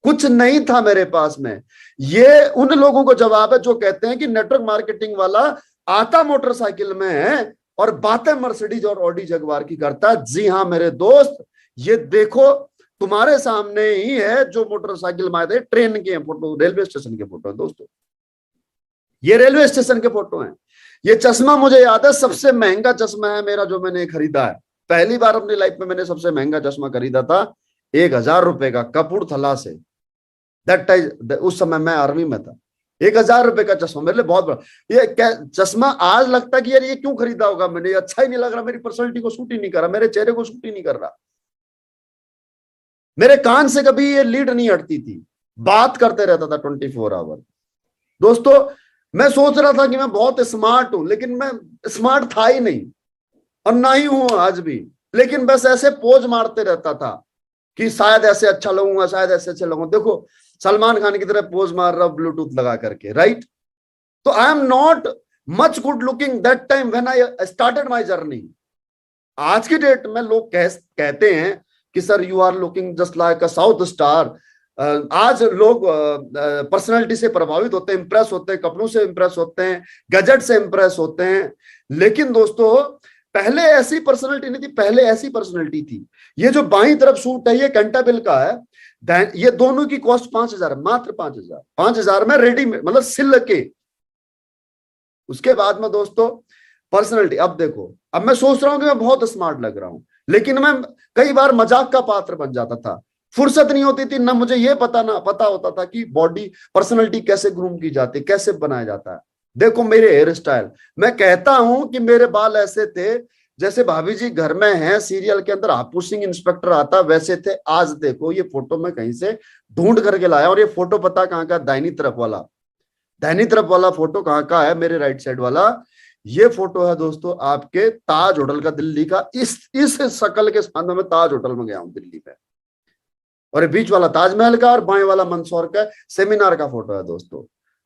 कुछ नहीं था मेरे पास में। ये उन लोगों को जवाब है जो कहते हैं कि नेटवर्क मार्केटिंग वाला आता मोटरसाइकिल में है और बातें मर्सिडीज और ऑडी जगवार की करता है। जी हाँ मेरे दोस्त, ये देखो तुम्हारे सामने ही है जो मोटरसाइकिल में आए थे, ट्रेन के फोटो, रेलवे स्टेशन के फोटो है दोस्तों, ये रेलवे स्टेशन के फोटो हैं। ये चश्मा मुझे याद है, सबसे महंगा चश्मा है मेरा जो मैंने खरीदा है। पहली बार अपनी लाइफ में मैंने सबसे महंगा चश्मा खरीदा था 1000 रुपए का, कपूरथला से। दैट टाइम उस समय मैं आर्मी में था। 1000 रुपए का चश्मा मेरे लिए बहुत बड़ा। ये चश्मा आज लगता है कि यार ये क्यों खरीदा होगा मैंने, ये अच्छा ही नहीं लग रहा, मेरी पर्सनैलिटी को सूट ही नहीं कर रहा, मेरे चेहरे को सूट ही नहीं कर रहा। मेरे कान से कभी ये लीड नहीं हटती थी, बात करते रहता था 24 आवर। दोस्तों मैं सोच रहा था कि मैं बहुत स्मार्ट हूं, लेकिन मैं स्मार्ट था ही नहीं और ना ही हूं आज भी, लेकिन बस ऐसे पोज मारते रहता था कि शायद ऐसे अच्छा लगूंगा, शायद ऐसे अच्छा लगूंगा। देखो सलमान खान की तरह पोज मार रहा हूं ब्लूटूथ लगा करके, राइट। तो I am not much good looking that time when I started my journey. आज की डेट में लोग कहते हैं कि sir you are looking just like a south star. आज लोग पर्सनालिटी से प्रभावित होते हैं, इंप्रेस होते हैं, कपड़ों से इंप्रेस होते हैं, गैजेट से इंप्रेस होते हैं, लेकिन दोस्तों पहले ऐसी पर्सनालिटी नहीं थी, पहले ऐसी पर्सनालिटी थी। ये जो बाईं तरफ सूट है ये कैंटाबिल का है, ये दोनों की कॉस्ट 5000 है, मात्र 5000 में रेडी में, मतलब सिल के। उसके बाद में दोस्तों पर्सनालिटी, अब देखो, अब मैं सोच रहा हूं कि मैं बहुत स्मार्ट लग रहा हूं, लेकिन मैं कई बार मजाक का पात्र बन जाता था। फुर्सत नहीं होती थी, ना मुझे ये पता होता था कि बॉडी पर्सनालिटी कैसे ग्रूम की जाती है, कैसे बनाया जाता है। देखो मेरे हेयर स्टाइल, मैं कहता हूं कि मेरे बाल ऐसे थे जैसे भाभी जी घर में हैं सीरियल के अंदर हापुड़ सिंह इंस्पेक्टर आता वैसे थे। आज देखो ये फोटो मैं कहीं से ढूंढ करके लाया, और ये फोटो पता कहां का, दाहिनी तरफ वाला फोटो कहां का है, मेरे राइट साइड वाला ये फोटो है दोस्तों आपके ताज होटल का, दिल्ली का। इस शक्ल के साथ मैं ताज होटल में गया हूं दिल्ली में, और बीच वाला ताजमहल का और बाएं वाला मंदसौर का सेमिनार का फोटो है दोस्तों।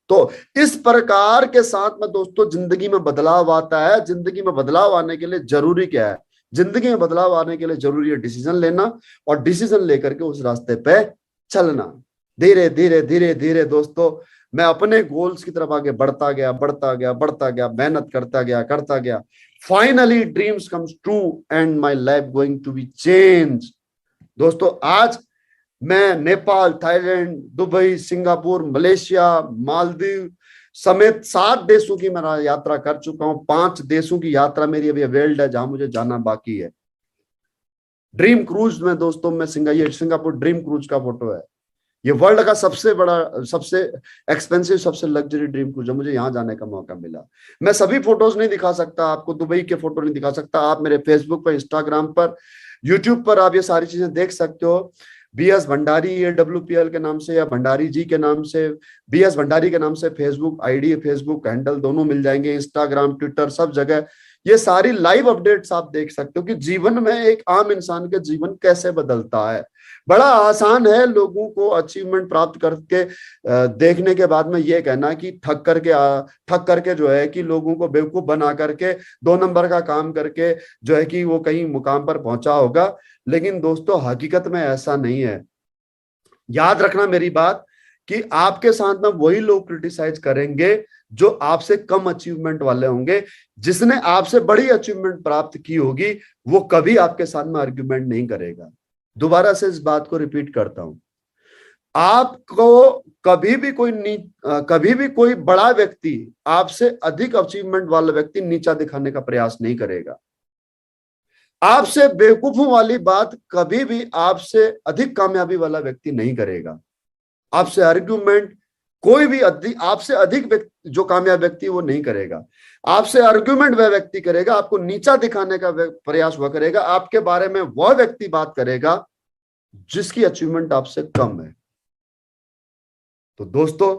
तो इस प्रकार के साथ में दोस्तों जिंदगी में बदलाव आता है। जिंदगी में बदलाव आने के लिए जरूरी क्या है, जिंदगी में बदलाव आने के लिए जरूरी है डिसीजन लेना, और डिसीजन लेकर के उस रास्ते पे चलना। धीरे धीरे धीरे धीरे दोस्तों मैं अपने गोल्स की तरफ आगे बढ़ता गया, मेहनत करता गया। Finally dreams comes true and my life going to be change. दोस्तों आज मैं Nepal, Thailand, Dubai, Singapore, Malaysia, Maldives समेत 7 देशों की मैं यात्रा कर चुका हूं। 5 देशों की यात्रा मेरी अभी अवेल्ड है जहां मुझे जाना बाकी है। ड्रीम क्रूज में दोस्तों मैं सिंगापुर ड्रीम क्रूज का फोटो है। ये वर्ल्ड का सबसे बड़ा, सबसे एक्सपेंसिव, सबसे लग्जरी ड्रीम क्रूज है। मुझे यहाँ जाने का मौका मिला। मैं सभी फोटोज नहीं दिखा सकता आपको, दुबई के फोटो नहीं दिखा सकता। आप मेरे फेसबुक पर, इंस्टाग्राम पर, यूट्यूब पर आप ये सारी चीजें देख सकते हो। BS भंडारी ये WPL के नाम से या भंडारी जी के नाम से, BS भंडारी के नाम से फेसबुक आईडी, फेसबुक हैंडल दोनों मिल जाएंगे, इंस्टाग्राम, ट्विटर, सब जगह ये सारी लाइव अपडेट्स आप देख सकते हो कि जीवन में एक आम इंसान के जीवन कैसे बदलता है। बड़ा आसान है लोगों को अचीवमेंट प्राप्त करके देखने के बाद में ये कहना कि थक करके जो है कि लोगों को बेवकूफ बना करके 2 नंबर का काम करके जो है कि वो कहीं मुकाम पर पहुंचा होगा। लेकिन दोस्तों हकीकत में ऐसा नहीं है। याद रखना मेरी बात कि आपके साथ में वही लोग क्रिटिसाइज करेंगे जो आपसे कम अचीवमेंट वाले होंगे। जिसने आपसे बड़ी अचीवमेंट प्राप्त की होगी वो कभी आपके साथ में आर्ग्यूमेंट नहीं करेगा। दोबारा से इस बात को रिपीट करता हूं, आपको कभी भी कोई बड़ा व्यक्ति आपसे अधिक अचीवमेंट वाला व्यक्ति नीचा दिखाने का प्रयास नहीं करेगा। आपसे बेवकूफों वाली बात कभी भी आपसे अधिक कामयाबी वाला व्यक्ति नहीं करेगा। आपसे आर्ग्यूमेंट कोई भी आपसे अधिक जो कामयाब व्यक्ति वो नहीं करेगा। आपसे आर्ग्यूमेंट वह व्यक्ति करेगा, आपको नीचा दिखाने का प्रयास वह करेगा, आपके बारे में वह व्यक्ति बात करेगा जिसकी अचीवमेंट आपसे कम है। तो दोस्तों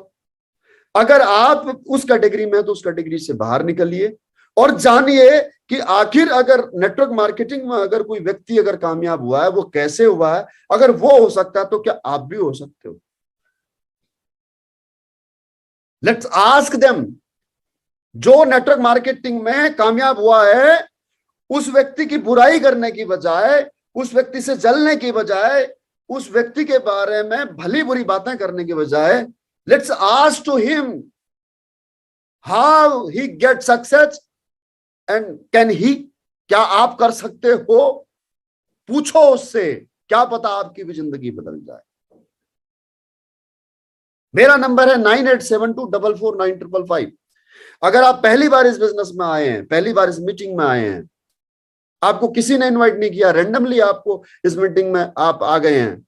अगर आप उस कैटेगरी में हैं तो उस कैटेगरी से बाहर निकलिए और जानिए कि आखिर अगर नेटवर्क मार्केटिंग में अगर कोई व्यक्ति अगर कामयाब हुआ है वो कैसे हुआ है। अगर वो हो सकता है तो क्या आप भी हो सकते हो? Let's ask them. जो नेटवर्क मार्केटिंग में कामयाब हुआ है उस व्यक्ति की बुराई करने की बजाय, उस व्यक्ति से जलने की बजाय, उस व्यक्ति के बारे में भली बुरी बातें करने की बजाय, let's ask to him how he get success and can he. क्या आप कर सकते हो? पूछो उससे, क्या पता आपकी भी जिंदगी बदल जाए। मेरा नंबर है 9872449555। अगर आप पहली बार इस बिजनेस में आए हैं, पहली बार इस मीटिंग में आए हैं, आपको किसी ने इनवाइट नहीं किया, रैंडमली आपको इस मीटिंग में आप आ गए हैं,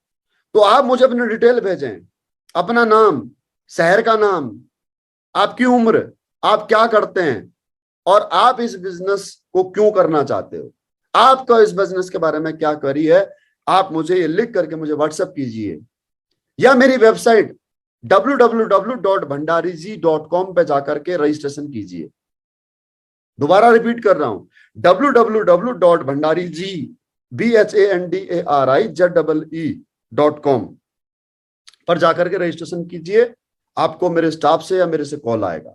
तो आप मुझे अपनी डिटेल भेजें। अपना नाम, शहर का नाम, आपकी उम्र, आप क्या करते हैं और आप इस बिजनेस को क्यों करना चाहते हो, आपका इस बिजनेस के बारे में क्या क्वेरी है, आप मुझे ये लिख करके मुझे व्हाट्सएप कीजिए या मेरी वेबसाइट www.bhandariji.com पे जाकर के रजिस्ट्रेशन कीजिए। दोबारा रिपीट कर रहा हूं, www.bhandariji.com पर जाकर के रजिस्ट्रेशन कीजिए। आपको मेरे स्टाफ से या मेरे से कॉल आएगा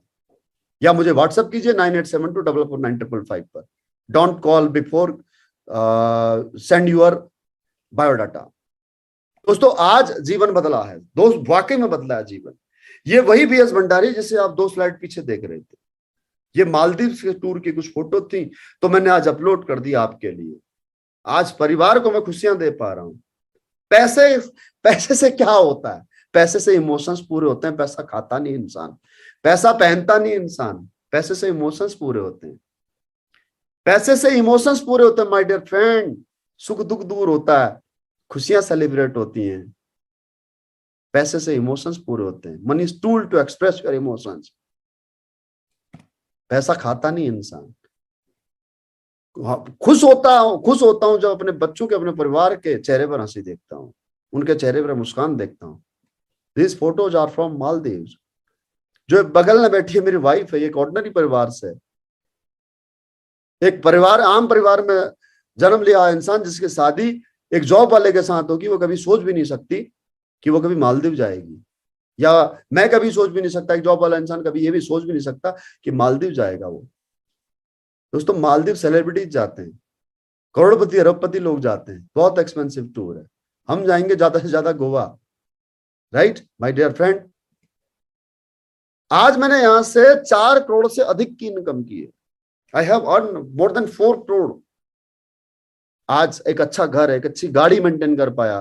या मुझे व्हाट्सएप कीजिए 9872449555 पर। Don't call before send your biodata. दोस्तों आज जीवन बदला है, दोस्त वाकई में बदला है जीवन। ये वही बीएस भंडारी जिसे आप 2 स्लाइड पीछे देख रहे थे, ये मालदीव के टूर की कुछ फोटो थी तो मैंने आज अपलोड कर दिया आपके लिए। आज परिवार को मैं खुशियां दे पा रहा हूं। पैसे से क्या होता है? पैसे से इमोशंस पूरे होते हैं। पैसा खाता नहीं इंसान, पैसा पहनता नहीं इंसान, पैसे से इमोशंस पूरे होते हैं। पैसे से इमोशंस पूरे होते हैं माय डियर फ्रेंड। सुख दुख दूर होता है, खुशियां सेलिब्रेट होती हैं। पैसे से इमोशंस पूरे होते हैं। Money is tool to express your emotions. पैसा खाता नहीं इंसान। खुश होता हूं जब अपने बच्चों के, अपने परिवार के चेहरे पर हंसी देखता हूं, उनके चेहरे पर मुस्कान देखता हूं। This photos are from Maldives. जो बगल में बैठी है मेरी वाइफ है, एक ऑर्डिनरी परिवार से, एक परिवार, आम परिवार में जन्म लिया इंसान जिसकी शादी एक जॉब वाले के साथ होगी। वो कभी सोच भी नहीं सकती कि वो कभी मालदीव जाएगी, या मैं कभी सोच भी नहीं सकता, एक जॉब वाला इंसान कभी ये भी सोच भी नहीं सकता कि मालदीव जाएगा वो। दोस्तों मालदीव सेलिब्रिटीज जाते हैं, करोड़पति अरबपति लोग जाते हैं, बहुत एक्सपेंसिव टूर है। हम जाएंगे ज्यादा से ज्यादा Goa, right my dear friend. आज मैंने यहां से 4 करोड़ से अधिक की इनकम की है। I have earn more than 4 crore. आज एक अच्छा घर है, एक अच्छी गाड़ी मेंटेन कर पाया।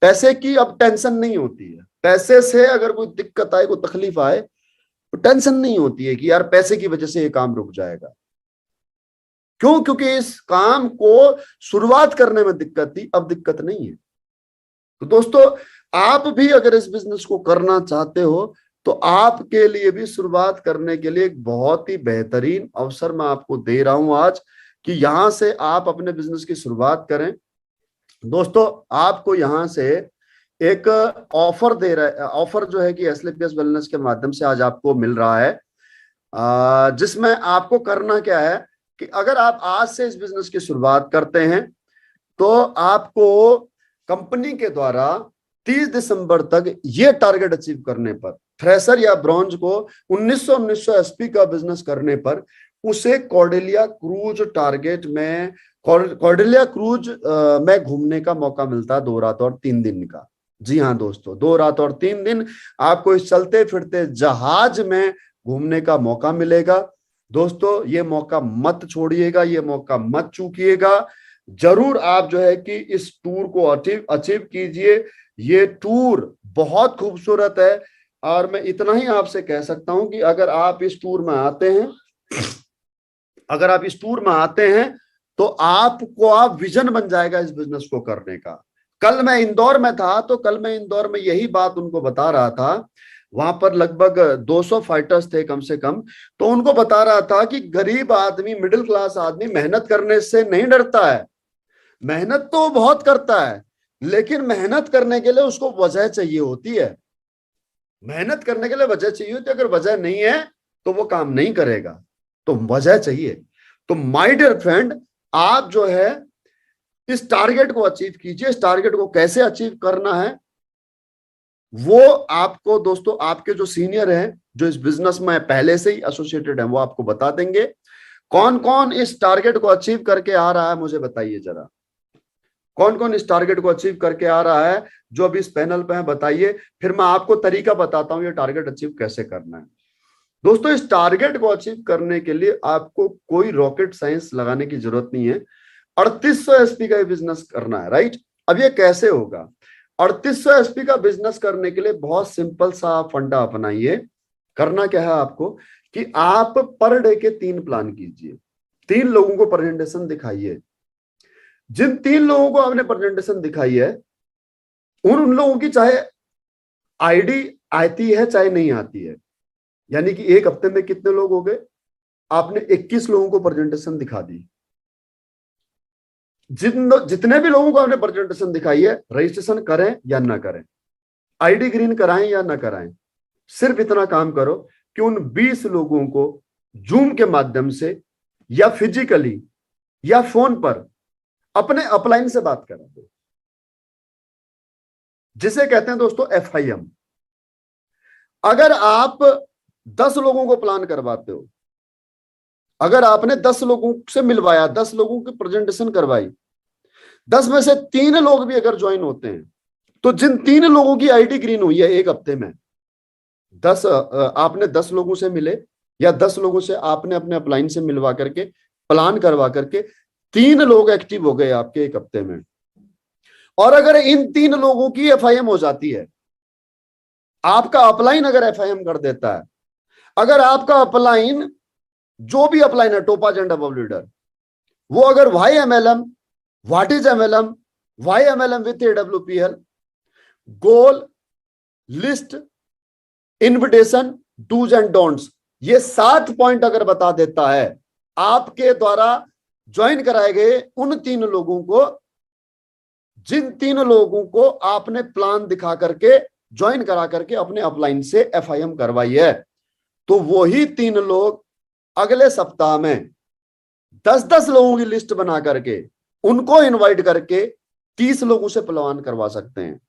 पैसे की अब टेंशन नहीं होती है। पैसे से अगर कोई दिक्कत आए, कोई तकलीफ आए तो टेंशन नहीं होती है कि यार पैसे की वजह से ये काम रुक जाएगा। क्यों? क्योंकि इस काम को शुरुआत करने में दिक्कत थी, अब दिक्कत नहीं है। तो दोस्तों आप भी अगर इस बिजनेस को करना चाहते हो तो आपके लिए भी शुरुआत करने के लिए एक बहुत ही बेहतरीन अवसर मैं आपको दे रहा हूं आज, कि यहां से आप अपने बिजनेस की शुरुआत करें। दोस्तों आपको यहां से एक ऑफर दे रहा है, ऑफर जो है कि एसएलपीएस वेलनेस के माध्यम से आज आपको मिल रहा है, जिसमें आपको करना क्या है कि अगर आप आज से इस बिजनेस की शुरुआत करते हैं तो आपको कंपनी के द्वारा 30 दिसंबर तक ये टारगेट अचीव करने पर, थ्रेसर या ब्रॉन्ज को 1900 एसपी का बिजनेस करने पर उसे कॉर्डेलिया क्रूज टारगेट में, कॉर्डेलिया क्रूज में घूमने का मौका मिलता है 2 रात और 3 दिन का। जी हाँ दोस्तों, 2 रात और 3 दिन आपको इस चलते फिरते जहाज में घूमने का मौका मिलेगा। दोस्तों ये मौका मत छोड़िएगा, ये मौका मत चूकिएगा। जरूर आप जो है कि इस टूर को अचीव कीजिए। ये टूर बहुत खूबसूरत है और मैं इतना ही आपसे कह सकता हूं कि अगर आप इस टूर में आते हैं, अगर आप इस टूर में आते हैं तो आपको आप विजन बन जाएगा इस बिजनेस को करने का। कल मैं इंदौर में था तो कल मैं इंदौर में यही बात उनको बता रहा था। वहां पर लगभग 200 फाइटर्स थे कम से कम। तो उनको बता रहा था कि गरीब आदमी, मिडिल क्लास आदमी मेहनत करने से नहीं डरता है। मेहनत तो बहुत करता है, लेकिन मेहनत करने के लिए उसको वजह चाहिए होती है। मेहनत करने के लिए वजह चाहिए होती है। अगर वजह नहीं है तो वो काम नहीं करेगा, तो वजह चाहिए। तो माय डियर फ्रेंड, आप जो है इस टारगेट को अचीव कीजिए। इस टारगेट को कैसे अचीव करना है वो आपको दोस्तों, आपके जो सीनियर हैं, जो इस बिजनेस में पहले से ही एसोसिएटेड हैं, वो आपको बता देंगे। कौन कौन इस टारगेट को अचीव करके आ रहा है मुझे बताइए जरा। कौन कौन इस टारगेट को अचीव करके आ रहा है जो अभी इस पैनल पे है, बताइए। फिर मैं आपको तरीका बताता हूं ये टारगेट अचीव कैसे करना है। दोस्तों इस टारगेट को अचीव करने के लिए आपको कोई रॉकेट साइंस लगाने की जरूरत नहीं है। 3800 एसपी का बिजनेस करना है, राइट। अब ये कैसे होगा? 3800 एसपी का बिजनेस करने के लिए बहुत सिंपल सा फंडा अपनाइए। करना क्या है आपको कि आप पर डे के 3 प्लान कीजिए। 3 लोगों को प्रेजेंटेशन दिखाइए। जिन 3 लोगों को आपने प्रेजेंटेशन दिखाई है उन लोगों की चाहे आईडी आती है चाहे नहीं आती है, यानी कि एक हफ्ते में कितने लोग हो गए? आपने 21 लोगों को प्रेजेंटेशन दिखा दी। जितने भी लोगों को आपने प्रेजेंटेशन दिखाई है, रजिस्ट्रेशन करें या ना करें, आईडी ग्रीन कराएं या ना कराएं, सिर्फ इतना काम करो कि उन 20 लोगों को जूम के माध्यम से या फिजिकली या फोन पर अपने अपलाइन से बात करा दो, जिसे कहते हैं दोस्तों FIM। अगर आप 10 लोगों को प्लान करवाते हो, अगर आपने 10 लोगों से मिलवाया, 10 लोगों की प्रेजेंटेशन करवाई, 10 में से 3 लोग भी अगर ज्वाइन होते हैं, तो जिन 3 लोगों की आईडी ग्रीन हुई है एक हफ्ते में, 10 आपने 10 लोगों से मिले या 10 लोगों से आपने अपने अपलाइन से मिलवा करके प्लान करवा करके 3 लोग एक्टिव हो गए आपके एक हफ्ते में। और अगर इन 3 लोगों की FIM हो जाती है, आपका अपलाइन अगर FIM कर देता है, अगर आपका अपलाइन, जो भी अपलाइन है, टोपाज एंड अबव लीडर, वो अगर YMLM, what is MLM, YMLM with AWPL, goal, list, invitation, dos and don'ts, ये 7 पॉइंट अगर बता देता है आपके द्वारा ज्वाइन कराए गए उन 3 लोगों को, जिन 3 लोगों को आपने प्लान दिखा करके ज्वाइन करा करके अपने अपलाइन से FIM करवाई है, तो वही 3 लोग अगले सप्ताह में 10-10 लोगों की लिस्ट बना करके उनको इनवाइट करके 30 लोगों से प्लान करवा सकते हैं।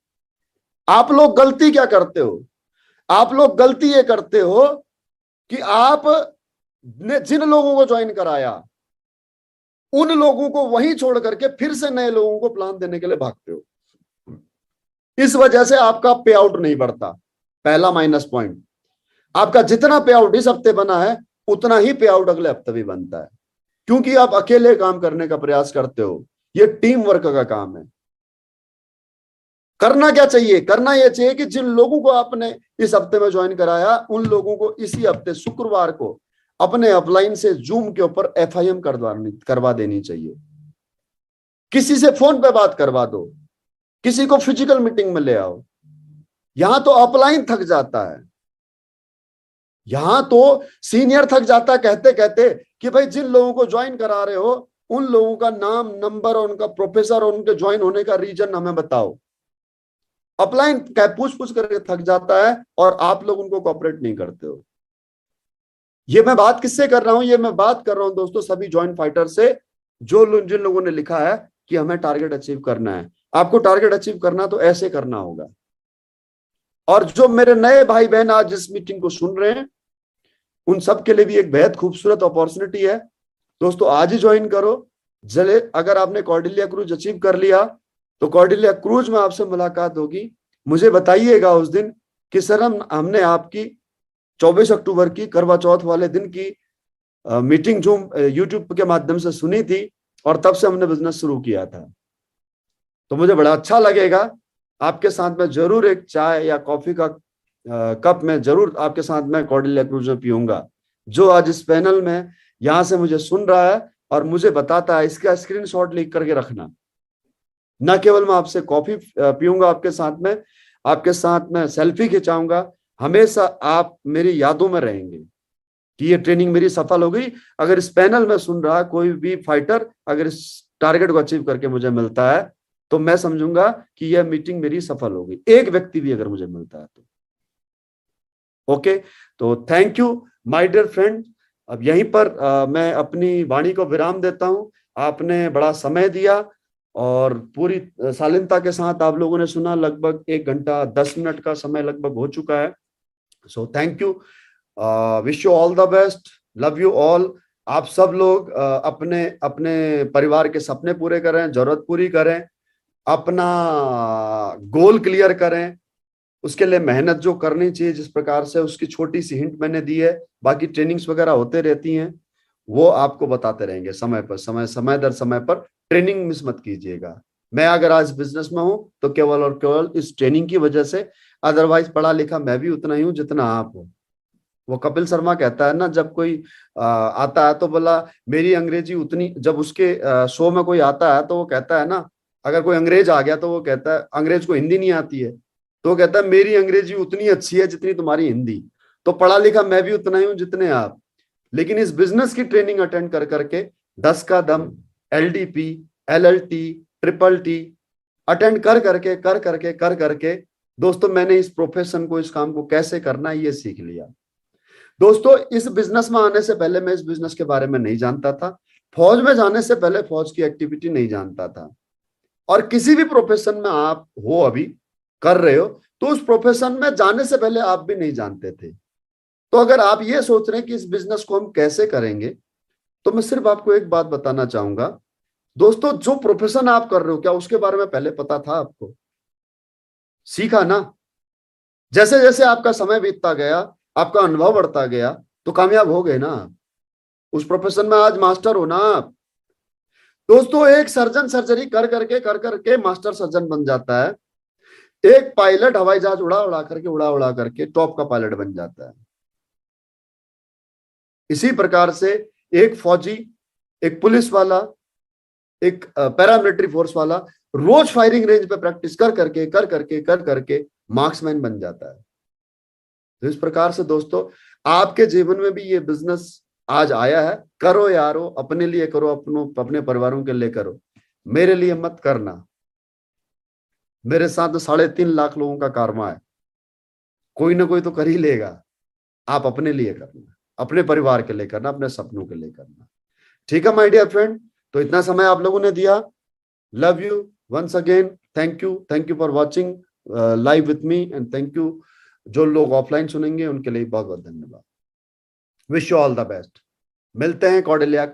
आप लोग गलती क्या करते हो? आप लोग गलती ये करते हो कि आप ने जिन लोगों को ज्वाइन कराया उन लोगों को वहीं छोड़ करके फिर से नए लोगों को प्लान देने के लिए भागते हो। इस वजह से आपका पे आउट नहीं बढ़ता। पहला माइनस पॉइंट, आपका जितना पे आउट इस हफ्ते बना है उतना ही पे आउट अगले हफ्ते भी बनता है, क्योंकि आप अकेले काम करने का प्रयास करते हो। ये टीम वर्क का काम है। करना क्या चाहिए? करना यह चाहिए कि जिन लोगों को आपने इस हफ्ते में ज्वाइन कराया उन लोगों को इसी हफ्ते शुक्रवार को अपने अपलाइन से जूम के ऊपर FIM करवा देनी चाहिए। किसी से फोन पे बात करवा दो, किसी को फिजिकल मीटिंग में ले आओ। यहां तो अपलाइन थक जाता है, यहां तो सीनियर थक जाता है कहते कहते कि भाई जिन लोगों को ज्वाइन करा रहे हो उन लोगों का नाम, नंबर और उनका प्रोफेसर और उनके ज्वाइन होने का रीजन हमें बताओ। अपलाइन पूछ पूछ करके थक जाता है और आप लोग उनको कोऑपरेट नहीं करते हो। ये मैं बात किससे कर रहा हूं? ये मैं बात कर रहा हूं दोस्तों सभी ज्वाइन फाइटर से, जिन लोगों ने लिखा है कि हमें टारगेट अचीव करना है। आपको टारगेट अचीव करना तो ऐसे करना होगा। और जो मेरे नए भाई बहन आज इस मीटिंग को सुन रहे हैं, उन सब के लिए भी एक बेहद खूबसूरत अपॉर्चुनिटी है। दोस्तों आज ही ज्वाइन करो। चले, अगर आपने कॉर्डेलिया क्रूज अचीव कर लिया तो कॉर्डेलिया क्रूज में आपसे मुलाकात होगी। मुझे बताइएगा उस दिन कि सर हमने आपकी 24 अक्टूबर की करवा चौथ वाले दिन की मीटिंग जो यूट्यूब के माध्यम से सुनी थी और तब से हमने बिजनेस शुरू किया था। तो मुझे बड़ा अच्छा लगेगा, आपके साथ में जरूर एक चाय या कॉफी का कप में जरूर आपके साथ में कॉर्डेलिया क्रूज में पीऊंगा। जो आज इस पैनल में यहां से मुझे सुन रहा है और मुझे बताता है, इसका स्क्रीनशॉट लिख करके रखना। न केवल मैं आपसे कॉफी पीऊंगा आपके साथ में सेल्फी खिंचाऊंगा, हमेशा आप मेरी यादों में रहेंगे कि ये ट्रेनिंग मेरी सफल हो गई। अगर इस पैनल में सुन रहा कोई भी फाइटर अगर इस टारगेट को अचीव करके मुझे मिलता है तो मैं समझूंगा कि यह मीटिंग मेरी सफल हो गई। एक व्यक्ति भी अगर मुझे मिलता है तो ओके। तो thank you my dear friend. अब यहीं पर मैं अपनी वाणी को विराम देता हूं। आपने बड़ा समय दिया और पूरी शालीनता के साथ आप लोगों ने सुना। लगभग 1 घंटा 10 मिनट का समय लगभग हो चुका है। So thank you, wish you all the best, love you all. आप सब लोग अपने अपने परिवार के सपने पूरे करें, जरूरत पूरी करें, अपना गोल क्लियर करें। उसके लिए मेहनत जो करनी चाहिए जिस प्रकार से, उसकी छोटी सी हिंट मैंने दी है। बाकी ट्रेनिंग्स वगैरह होते रहती हैं, वो आपको बताते रहेंगे समय पर समय दर समय पर। ट्रेनिंग मिस मत कीजिएगा। मैं अगर आज बिजनेस में हूं तो केवल और केवल इस ट्रेनिंग की वजह से, अदरवाइज पढ़ा लिखा मैं भी उतना ही हूं जितना आप हो। वो कपिल शर्मा कहता है ना, जब कोई आता है तो बोला मेरी अंग्रेजी उतनी, जब उसके शो में कोई आता है तो वो कहता है ना, अगर कोई अंग्रेज आ गया तो वो कहता है, अंग्रेज को हिंदी नहीं आती है तो वो कहता है मेरी अंग्रेजी उतनी अच्छी है जितनी तुम्हारी हिंदी। तो पढ़ा लिखा मैं भी उतना ही हूं जितने आप। लेकिन इस बिजनेस की ट्रेनिंग अटेंड कर करके 10 का दम, LDP, LLT, TTT अटेंड कर करके दोस्तों मैंने इस प्रोफेशन को, इस काम को कैसे करना है ये सीख लिया। दोस्तों इस बिजनेस में आने से पहले मैं इस बिजनेस के बारे में नहीं जानता था। फौज में जाने से पहले फौज की एक्टिविटी नहीं जानता था। और किसी भी प्रोफेशन में आप हो, अभी कर रहे हो, तो उस प्रोफेशन में जाने से पहले आप भी नहीं जानते थे। तो अगर आप ये सोच रहे हैं कि इस बिजनेस को हम कैसे करेंगे, तो मैं सिर्फ आपको एक बात बताना चाहूंगा। दोस्तों जो प्रोफेशन आप कर रहे हो, क्या उसके बारे में पहले पता था आपको? सीखा ना? जैसे जैसे आपका समय बीतता गया, आपका अनुभव बढ़ता गया, तो कामयाब हो गए ना। उस प्रोफेशन में आज मास्टर हो ना आप। दोस्तों एक सर्जन सर्जरी कर करके मास्टर सर्जन बन जाता है। एक पायलट हवाई जहाज उड़ा उड़ा करके टॉप का पायलट बन जाता है। इसी प्रकार से एक फौजी, एक पुलिस वाला, एक पैरामिलिट्री फोर्स वाला रोज फायरिंग रेंज पे प्रैक्टिस कर करके मार्क्समैन बन जाता है। तो इस प्रकार से दोस्तों आपके जीवन में भी ये बिजनेस आज आया है। करो यारो, अपने लिए करो, अपने परिवारों के लिए करो, मेरे लिए मत करना। मेरे साथ 3.5 लाख लोगों का कारमा है, कोई ना कोई तो कर ही लेगा। आप अपने लिए करना, अपने परिवार के लिए करना, अपने सपनों के लिए करना। ठीक है माय डियर फ्रेंड, तो इतना समय आप लोगों ने दिया। Love you once again. Thank you for watching live with me and thank you जो लोग ऑफलाइन सुनेंगे उनके लिए बहुत बहुत धन्यवाद। Wish you all the best. मिलते हैं कॉर्डेलिया